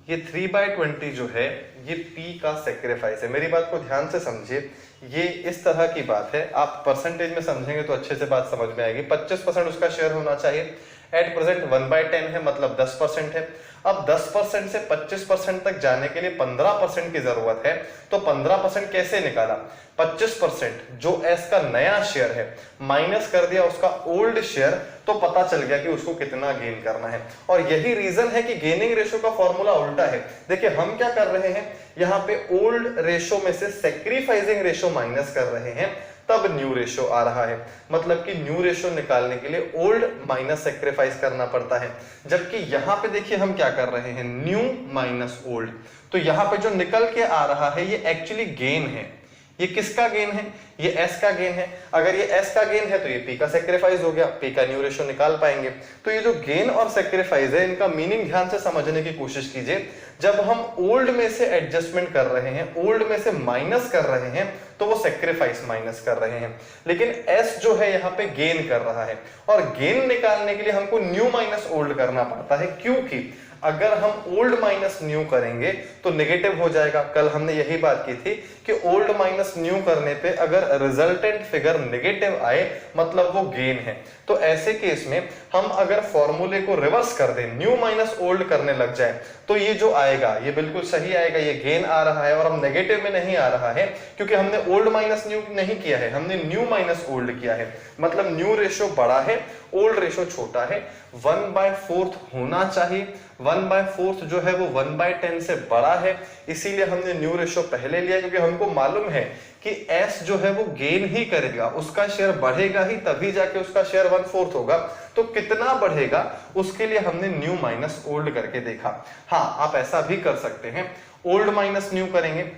Speaker 1: ये 3/20 जो है ये पी का सेक्रीफाइस है। मेरी बात को ध्यान से समझिए, ये इस तरह की बात है, आप परसेंटेज में समझेंगे तो अच्छे से बात समझ में आएगी। 25% उसका शेयर होना चाहिए, एट प्रेजेंट 1/10 है, मतलब 10% है। अब 10% से 25% तक जाने के लिए 15% की जरूरत है, तो 15% कैसे निकाला? 25% जो एस का नया शेयर है माइनस कर दिया उसका ओल्ड शेयर, तो पता चल गया कि उसको कितना गेन करना है। और यही रीजन है कि गेनिंग रेशो का फॉर्मूला उल्टा है। देखिए हम क्या कर रहे हैं, यहाँ पे ओल्ड रेशो में से सेक्रीफाइसिंग रेशो माइनस कर रहे हैं, तब न्यू रेशो आ रहा है। मतलब कि न्यू रेशो निकालने के लिए ओल्ड माइनस सेक्रीफाइस करना पड़ता है। जबकि यहाँ पे देखिए हम क्या कर रहे हैं, न्यू माइनस ओल्ड। तो यहाँ पे जो निकल के आ रहा है ये एक्चुअली गेन है। ये किसका गेन है? ये एस का गेन है। अगर ये एस का गेन है तो ये पी का सेक्रीफाइस हो गया, पी का न्यू रेशो निकाल पाएंगे। तो ये जो गेन और सेक्रीफाइस है इनका मीनिंग ध्यान से समझने की कोशिश कीजिए। जब हम ओल्ड में से एडजस्टमेंट कर रहे हैं, ओल्ड में से माइनस कर रहे हैं, तो वो सेक्रीफाइस माइनस कर रहे हैं। लेकिन एस जो है यहाँ पे गेन कर रहा है, और गेन निकालने के लिए हमको न्यू माइनस ओल्ड करना पड़ता है, क्योंकि अगर हम ओल्ड माइनस न्यू करेंगे तो नेगेटिव हो जाएगा। कल हमने यही बात की थी कि ओल्ड माइनस न्यू करने पे अगर रिजल्टेंट फिगर नेगेटिव आए मतलब वो गेन है। तो ऐसे केस में हम अगर फॉर्मूले को रिवर्स कर दें, न्यू माइनस ओल्ड करने लग जाए, तो ये जो आएगा ये बिल्कुल सही आएगा, ये गेन आ रहा है और हम नेगेटिव में नहीं आ रहा है, क्योंकि हमने ओल्ड माइनस न्यू नहीं किया है, हमने न्यू माइनस ओल्ड किया है। मतलब न्यू रेशो बड़ा है, ओल्ड रेशो छोटा है। 1/4 होना चाहिए, 1/4 जो है वो 1/10 से बड़ा है, इसीलिए हमने न्यू रेशो पहले लिया, क्योंकि हमको मालूम है कि एस जो है वो गेन ही करेगा, उसका शेयर बढ़ेगा ही, तभी जाके उसका शेयर 1/4 होगा। तो कितना बढ़ेगा उसके लिए हमने न्यू माइनस ओल्ड करके देखा। हाँ, आप ऐसा भी कर सकते हैं, ओल्ड माइनस न्यू करेंगे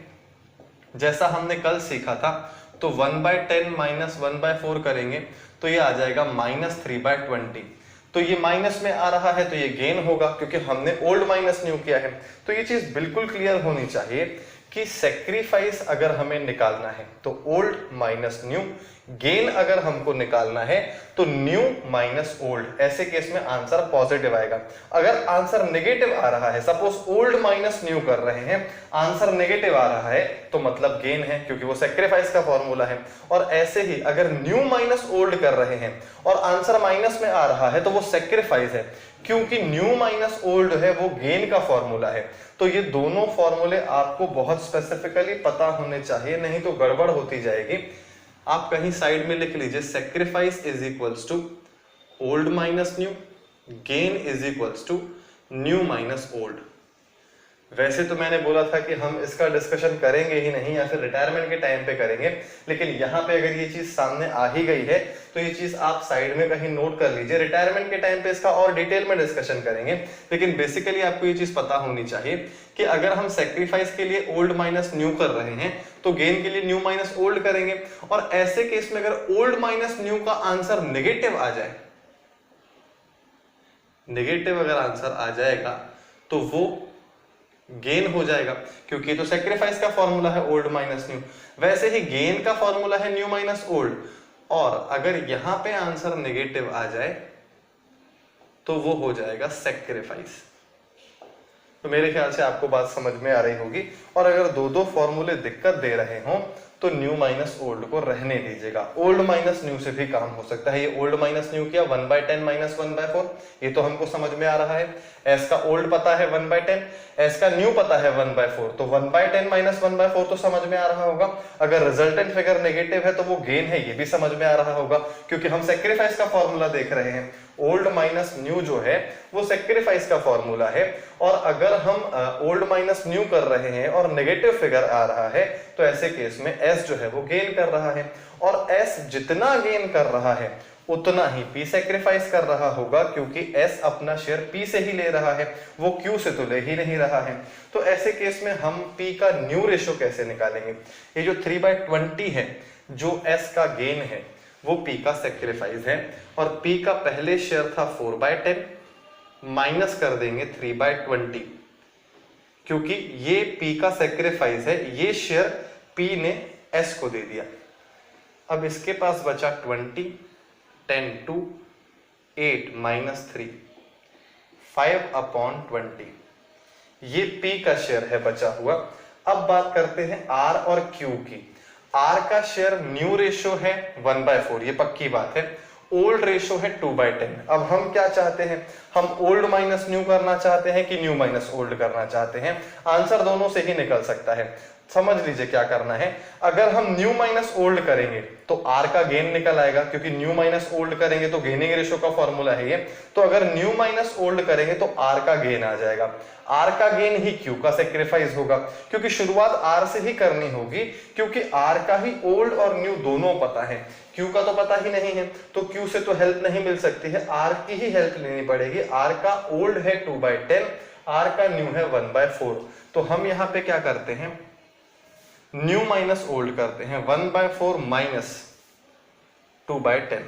Speaker 1: जैसा हमने कल सीखा था, तो 1/10 माइनस 1/4 करेंगे तो ये आ जाएगा -3/20। तो ये माइनस में आ रहा है तो ये गेन होगा, क्योंकि हमने ओल्ड माइनस न्यू किया है। तो ये चीज बिल्कुल क्लियर होनी चाहिए कि सेक्रीफाइस अगर हमें निकालना है तो ओल्ड माइनस न्यू, गेन अगर हमको निकालना है तो न्यू माइनस ओल्ड। ऐसे केस में आंसर पॉजिटिव आएगा। अगर आंसर नेगेटिव आ रहा है, सपोज ओल्ड माइनस न्यू कर रहे हैं, आंसर नेगेटिव आ रहा है, तो मतलब गेन है, क्योंकि वो सेक्रीफाइस का फॉर्मूला है। और ऐसे ही अगर न्यू माइनस ओल्ड कर रहे हैं और आंसर माइनस में आ रहा है तो वो सेक्रीफाइस है, क्योंकि न्यू माइनस ओल्ड है वो गेन का फॉर्मूला है। तो ये दोनों फॉर्मूले आपको बहुत स्पेसिफिकली पता होने चाहिए, नहीं तो गड़बड़ होती जाएगी। आप कहीं साइड में लिख लीजिए, sacrifice is equals to old minus new, gain is equals to new minus old. वैसे तो मैंने बोला था कि हम इसका डिस्कशन करेंगे ही नहीं, या फिर रिटायरमेंट के टाइम पे करेंगे, लेकिन यहाँ पे अगर ये चीज सामने आ ही गई है तो ये चीज आप साइड में कहीं नोट कर लीजिए। रिटायरमेंट के टाइम पे इसका और डिटेल में डिस्कशन करेंगे, लेकिन बेसिकली आपको ये चीज पता होनी चाहिए कि अगर हम सेक्रीफाइस के लिए ओल्ड माइनस न्यू कर रहे हैं तो गेन के लिए न्यू माइनस ओल्ड करेंगे। और ऐसे केस में अगर ओल्ड माइनस न्यू का आंसर नेगेटिव आ जाए, नेगेटिव अगर आंसर आ जाएगा तो वो गेन हो जाएगा, क्योंकि तो सेक्रीफाइस का फॉर्मूला है ओल्ड माइनस न्यू। वैसे ही गेन का फॉर्मूला है न्यू माइनस ओल्ड। और अगर यहां पे आंसर नेगेटिव आ जाए तो वो हो जाएगा सेक्रीफाइस। तो मेरे ख्याल से आपको बात समझ में आ रही होगी। और अगर दो दो फॉर्मूले दिक्कत दे रहे हों तो न्यू माइनस ओल्ड को रहने दीजिएगा, ओल्ड माइनस न्यू से भी काम हो सकता है। ये ओल्ड माइनस न्यू किया 1/10 माइनस 1/4, ये तो हमको समझ में आ रहा है। एस का ओल्ड पता है 1/10, एस का न्यू पता है 1/4, तो 1/10 माइनस 1/4 तो समझ में आ रहा होगा। अगर रिजल्टेंट फिगर नेगेटिव है तो वो गेन है, ये भी समझ में आ रहा होगा, क्योंकि हम सेक्रीफाइस का फॉर्मूला देख रहे हैं। ओल्ड माइनस न्यू जो है वो सेक्रीफाइस का फॉर्मूला है। और अगर हम ओल्ड माइनस न्यू कर रहे हैं और नेगेटिव फिगर आ रहा है तो ऐसे केस में एस जो है वो गेन कर रहा है। और एस जितना गेन कर रहा है उतना ही पी सेक्रीफाइस कर रहा होगा, क्योंकि एस अपना शेयर पी से ही ले रहा है, वो क्यू से तो ले ही नहीं रहा है। तो ऐसे केस में हम पी का न्यू रेशो कैसे निकालेंगे? ये जो 3/20 है जो एस का गेन है वो P का सेक्रीफाइस है, और P का पहले शेयर था 4/10, माइनस कर देंगे 3/20, क्योंकि ये P का सेक्रीफाइस है, ये शेयर P ने S को दे दिया। अब इसके पास बचा 20, 10 2 8 - 3 5/20, ये P का शेयर है बचा हुआ। अब बात करते हैं R और Q की। R का शेयर न्यू रेशो है 1/4, ये पक्की बात है। ओल्ड रेशो है 2/10। अब हम क्या चाहते हैं, हम ओल्ड माइनस न्यू करना चाहते हैं कि न्यू माइनस ओल्ड करना चाहते हैं? आंसर दोनों से ही निकल सकता है। समझ लीजिए क्या करना है। अगर हम न्यू माइनस ओल्ड करेंगे तो R का गेन निकल आएगा, क्योंकि न्यू माइनस ओल्ड करेंगे तो गेनिंग रेशो का फॉर्मूला है ये। तो अगर न्यू माइनस ओल्ड करेंगे तो R का गेन आ जाएगा। R का गेन ही Q का सेक्रीफाइस होगा, क्योंकि शुरुआत R से ही करनी होगी, क्योंकि R का ही ओल्ड और न्यू दोनों पता है, Q का तो पता ही नहीं है, तो Q से तो हेल्प नहीं मिल सकती है, R की ही हेल्प लेनी पड़ेगी। R का ओल्ड है 2/10, R का न्यू है 1/4। तो हम यहाँ पे क्या करते हैं, न्यू माइनस ओल्ड करते हैं, 1/4 माइनस 2/10,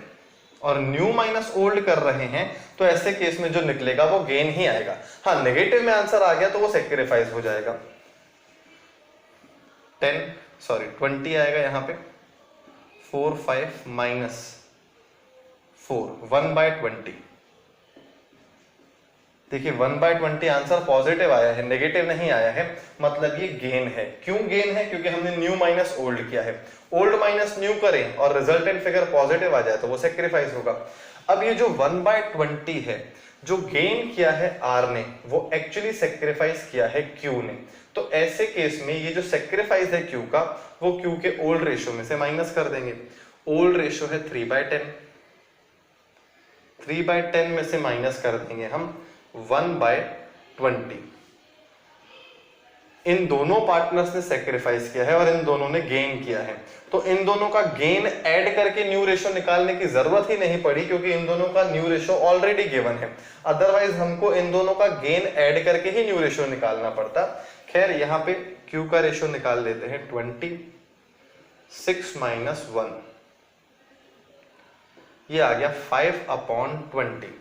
Speaker 1: और न्यू माइनस ओल्ड कर रहे हैं तो ऐसे केस में जो निकलेगा वो गेन ही आएगा। हाँ, नेगेटिव में आंसर आ गया तो वो सेक्रीफाइस हो जाएगा, 20 आएगा यहाँ पे, 4 5 - 4 1/20। देखिए 1/20 आंसर पॉजिटिव आया है, नेगेटिव नहीं आया है, मतलब ये गेन है। क्यों गेन है? क्योंकि हमने न्यू माइनस ओल्ड किया है। ओल्ड माइनस न्यू करें और रिजल्टेंट फिगर पॉजिटिव आ जाए तो वो सेक्रीफाइस होगा। अब ये जो 1/20 है, जो गेन किया है R ने, वो एक्चुअली सेक्रीफाइस किया है Q ने। तो ऐसे केस में ये जो सेक्रीफाइस है Q का, वो Q के ओल्ड रेशो में से माइनस कर देंगे। ओल्ड रेशो है 3/10, 3/10 में से माइनस कर देंगे हम 1/20। इन दोनों पार्टनर्स ने सेक्रीफाइस किया है और इन दोनों ने गेन किया है, तो इन दोनों का गेन ऐड करके न्यू रेशो निकालने की जरूरत ही नहीं पड़ी, क्योंकि इन दोनों का न्यू रेशो ऑलरेडी गिवन है। अदरवाइज हमको इन दोनों का गेन ऐड करके ही न्यू रेशो निकालना पड़ता। खैर यहाँ पे Q का रेशो निकाल लेते हैं, 20 6 - 1, ये आ गया 5/20।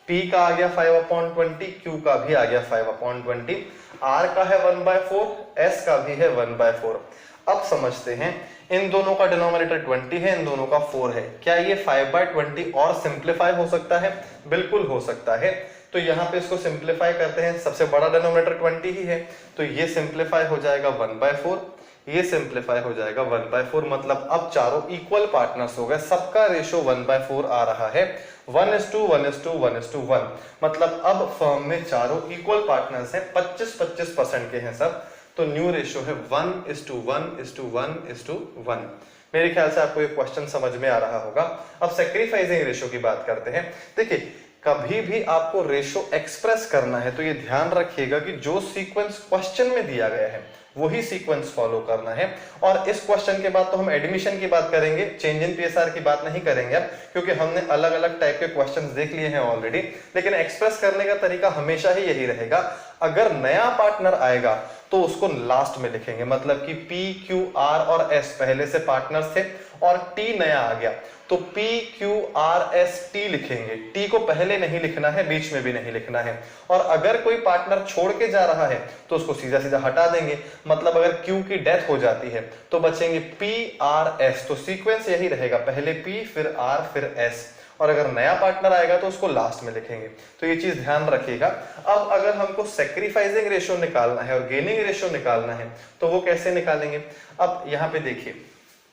Speaker 1: P का आ गया 5/20, Q का भी आ गया 5/20, R का है 1/4, S का भी है 1/4। अब समझते हैं, इन दोनों का डिनोमिनेटर 20 है, इन दोनों का 4 है। क्या ये 5/20 और सिंप्लीफाई हो सकता है? बिल्कुल हो सकता है। तो यहाँ पे इसको सिंप्लीफाई करते हैं, सबसे बड़ा डिनोमिनेटर 20 ही है, तो ये सिंप्लीफाई हो जाएगा 1/4, ये सिंप्लीफाई हो जाएगा 1/4। मतलब अब चारों इक्वल पार्टनर्स हो गए, सबका रेशो 1/4 आ रहा है, 1:1:1:1। मतलब अब फर्म में चारों इक्वल पार्टनर्स हैं, 25-25% के हैं सब, तो न्यू रेशो है 1:1:1:1। मेरे ख्याल से आपको ये क्वेश्चन समझ में आ रहा होगा। अब सेक्रीफाइसिंग रेशो की बात करते हैं। देखिए कभी भी आपको रेशो एक्सप्रेस करना है तो ये ध्यान रखिएगा कि जो सीक्वेंस क्वेश्चन में दिया गया है वही सीक्वेंस फॉलो करना है। और इस क्वेश्चन के बाद तो हम एडमिशन की बात करेंगे, चेंज इन पीएसआर की बात नहीं करेंगे अब, क्योंकि हमने अलग अलग टाइप के क्वेश्चंस देख लिए हैं ऑलरेडी। लेकिन एक्सप्रेस करने का तरीका हमेशा ही यही रहेगा, अगर नया पार्टनर आएगा तो उसको लास्ट में लिखेंगे, मतलब कि P, Q, R और S पहले से पार्टनर्स थे और T नया आ गया तो P, Q, R, S, T लिखेंगे। T को पहले नहीं लिखना है, बीच में भी नहीं लिखना है। और अगर कोई पार्टनर छोड़ के जा रहा है तो उसको सीधा सीधा हटा देंगे, मतलब अगर Q की डेथ हो जाती है तो बचेंगे P, R, S। तो सीक्वेंस यही रहेगा, पहले P फिर R फिर S, और अगर नया पार्टनर आएगा तो उसको लास्ट में लिखेंगे। तो ये चीज ध्यान रखिएगा। अब अगर हमको सेक्रीफाइसिंग रेशो निकालना है और गेनिंग रेशो निकालना है तो वो कैसे निकालेंगे? अब यहाँ पे देखिए,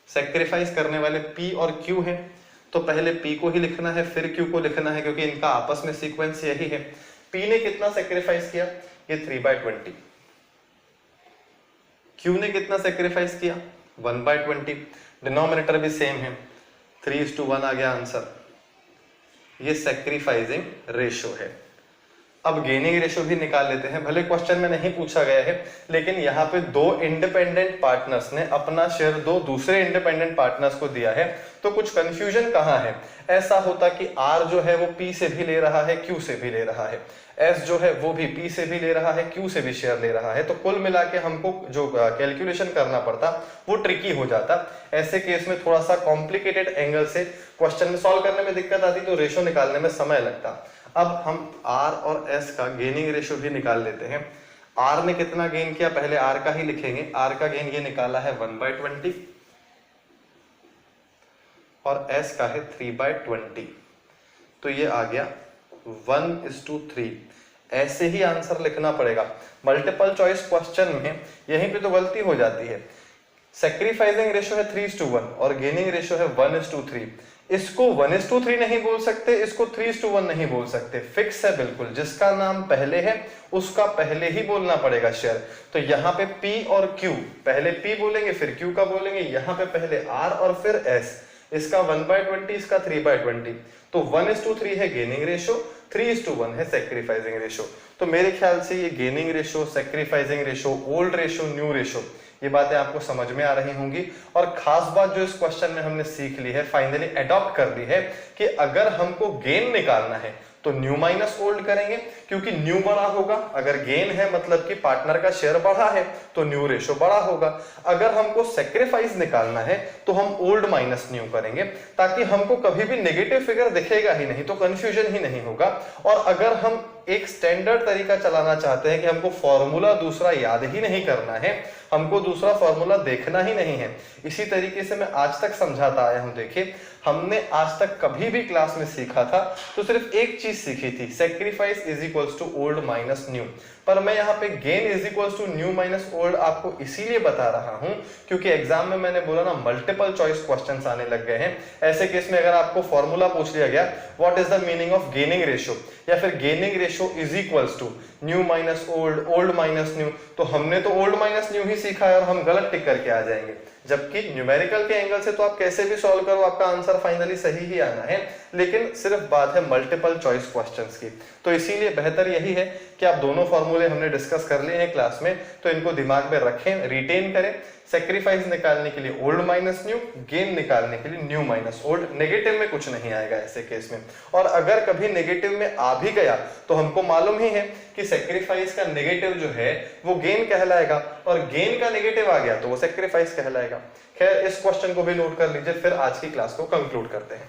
Speaker 1: सेक्रीफाइस करने वाले P और Q हैं, तो पहले P को ही लिखना है फिर Q को लिखना है, क्योंकि इनका आपस में सीक्वेंस यही है। P ने कितना सेक्रीफाइस किया? ये 3/20। Q ने कितना सेक्रीफाइस किया? 1/20। डिनोमिनेटर भी सेम है, 3:1 आ गया आंसर। ये सेक्रीफाइसिंग रेशो है। अब गेनिंग रेशो भी निकाल लेते हैं, भले क्वेश्चन में नहीं पूछा गया है, लेकिन यहाँ पे दो इंडिपेंडेंट पार्टनर्स ने अपना शेयर दो दूसरे इंडिपेंडेंट पार्टनर्स को दिया है, तो तो कुछ कंफ्यूजन कहाँ है, ऐसा होता कि R जो है वो P से भी ले रहा है, Q से भी ले रहा है, S जो है वो भी P से भी ले रहा है, Q से भी शेयर ले रहा है, तो कुल मिला के हमको जो कैलकुलेशन करना पड़ता वो ट्रिकी हो जाता। ऐसे केस में थोड़ा सा कॉम्प्लिकेटेड एंगल से क्वेश्चन में सॉल्व करने में दिक्कत आती, तो रेशो निकालने में समय लगता। अब हम R और S का गेनिंग रेशो भी निकाल लेते हैं। R ने कितना गेन किया, पहले R का ही लिखेंगे। R का गेन ये निकाला है 1/20 और S का है 3/20, तो ये आ गया 1:3। ऐसे ही आंसर लिखना पड़ेगा। मल्टीपल चॉइस क्वेश्चन में यहीं पे तो गलती हो जाती है। सैक्रिफाइसिंग रेशो है 3:1 और गेनिंग रेशो है 1:3। इसको 1:3 नहीं बोल सकते, इसको 3:1 नहीं बोल सकते, फिक्स है बिल्कुल। जिसका नाम पहले है उसका पहले ही बोलना पड़ेगा शेयर। तो यहाँ पे P और Q, पहले P बोलेंगे फिर Q का बोलेंगे, यहाँ पे पहले R और फिर S। इसका 1/20, इसका 3/20, तो 1:3 है गेनिंग रेशो, 3:1 है सैक्रिफाइसिंग रेशो। तो मेरे ख्याल से ये gaining ratio, sacrificing ratio, old ratio, new ratio, ये बातें आपको समझ में आ रही होंगी। और खास बात जो इस क्वेश्चन में हमने सीख ली है, फाइनली अडॉप्ट कर ली है, कि अगर हमको गेन निकालना है तो न्यू माइनस ओल्ड करेंगे, क्योंकि न्यू बड़ा होगा। अगर गेन है मतलब कि पार्टनर का शेयर बढ़ा है तो न्यू रेशो बड़ा होगा। अगर हमको सेक्रीफाइस निकालना है तो हम ओल्ड माइनस न्यू करेंगे, ताकि हमको कभी भी नेगेटिव फिगर दिखेगा ही नहीं, तो कंफ्यूजन ही नहीं होगा। और अगर हम एक स्टैंडर्ड तरीका चलाना चाहते हैं कि हमको फॉर्मूला दूसरा याद ही नहीं करना है, हमको दूसरा फॉर्मूला देखना ही नहीं है, इसी तरीके से मैं आज तक समझाता आया हूं। देखिए, हमने आज तक कभी भी क्लास में सीखा था तो सिर्फ एक चीज सीखी थी, sacrifice is equals to old minus new. पर मैं यहाँ पे gain is equals to new minus old आपको इसीलिए बता रहा हूं क्योंकि एग्जाम में मैंने बोला ना, मल्टीपल चॉइस क्वेश्चंस आने लग गए हैं। ऐसे केस में अगर आपको फॉर्मूला पूछ लिया गया, what is the meaning of gaining ratio, या फिर gaining ratio is equals to new minus old, old minus new, तो हमने तो ओल्ड माइनस न्यू ही सीखा है और हम गलत टिक करके आ जाएंगे। जबकि न्यूमेरिकल के एंगल से तो आप कैसे भी सॉल्व करो, आपका आंसर फाइनली सही ही आना है, लेकिन सिर्फ बात है मल्टीपल चॉइस क्वेश्चंस की। तो इसीलिए बेहतर यही है कि आप दोनों फॉर्मूले हमने डिस्कस कर लिए हैं क्लास में, तो इनको दिमाग में रखें, रिटेन करें। सेक्रीफाइस निकालने के लिए ओल्ड माइनस न्यू, गेन निकालने के लिए न्यू माइनस ओल्ड। नेगेटिव में कुछ नहीं आएगा ऐसे केस में, और अगर कभी नेगेटिव में आ भी गया तो हमको मालूम ही है कि सेक्रीफाइस का नेगेटिव जो है वो गेन कहलाएगा, और गेन का नेगेटिव आ गया तो वो सेक्रीफाइस कहलाएगा। खैर, इस क्वेश्चन को भी नोट कर लीजिए, फिर आज की क्लास को कंक्लूड करते हैं।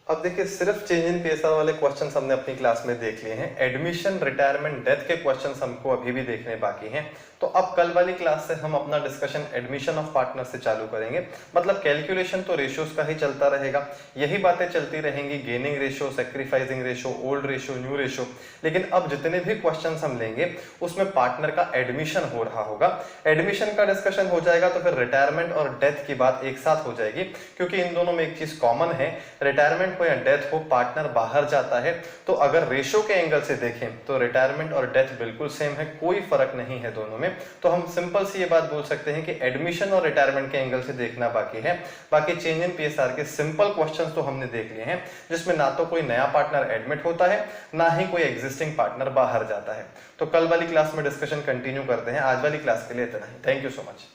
Speaker 1: अब देखिए, सिर्फ चेंज इन पीएसआर वाले क्वेश्चंस हमने अपनी क्लास में देख लिए हैं। एडमिशन, रिटायरमेंट, डेथ के क्वेश्चंस हमको अभी भी देखने बाकी हैं। तो अब कल वाली क्लास से हम अपना डिस्कशन एडमिशन ऑफ पार्टनर से चालू करेंगे। मतलब कैलकुलेशन तो रेशियोज का ही चलता रहेगा, यही बातें चलती रहेंगी, gaining ratio, sacrificing ratio, old ratio, new ratio. लेकिन अब जितने भी क्वेश्चंस हम लेंगे उसमें पार्टनर का एडमिशन हो रहा होगा। एडमिशन का डिस्कशन हो जाएगा तो फिर रिटायरमेंट और डेथ की बात एक साथ हो जाएगी, क्योंकि इन दोनों में एक चीज कॉमन है, रिटायरमेंट हो या डेथ हो, पार्टनर बाहर जाता है। तो अगर रेशो के एंगल से देखें तो रिटायरमेंट और डेथ बिल्कुल सेम है, कोई फर्क नहीं है दोनों में। तो हम सिंपल सी ये बात बोल सकते हैं कि एडमिशन और रिटायरमेंट के एंगल से देखना बाकी है। बाकी चेंज इन पीएसआर के सिंपल क्वेश्चंस तो हमने देख लिए हैं, जिसमें ना तो कोई नया पार्टनर एडमिट होता है, ना ही कोई एग्जिस्टिंग पार्टनर बाहर जाता है। तो कल वाली क्लास में डिस्कशन कंटिन्यू करते हैं। आज वाली क्लास के लिए इतना ही। Thank you so much.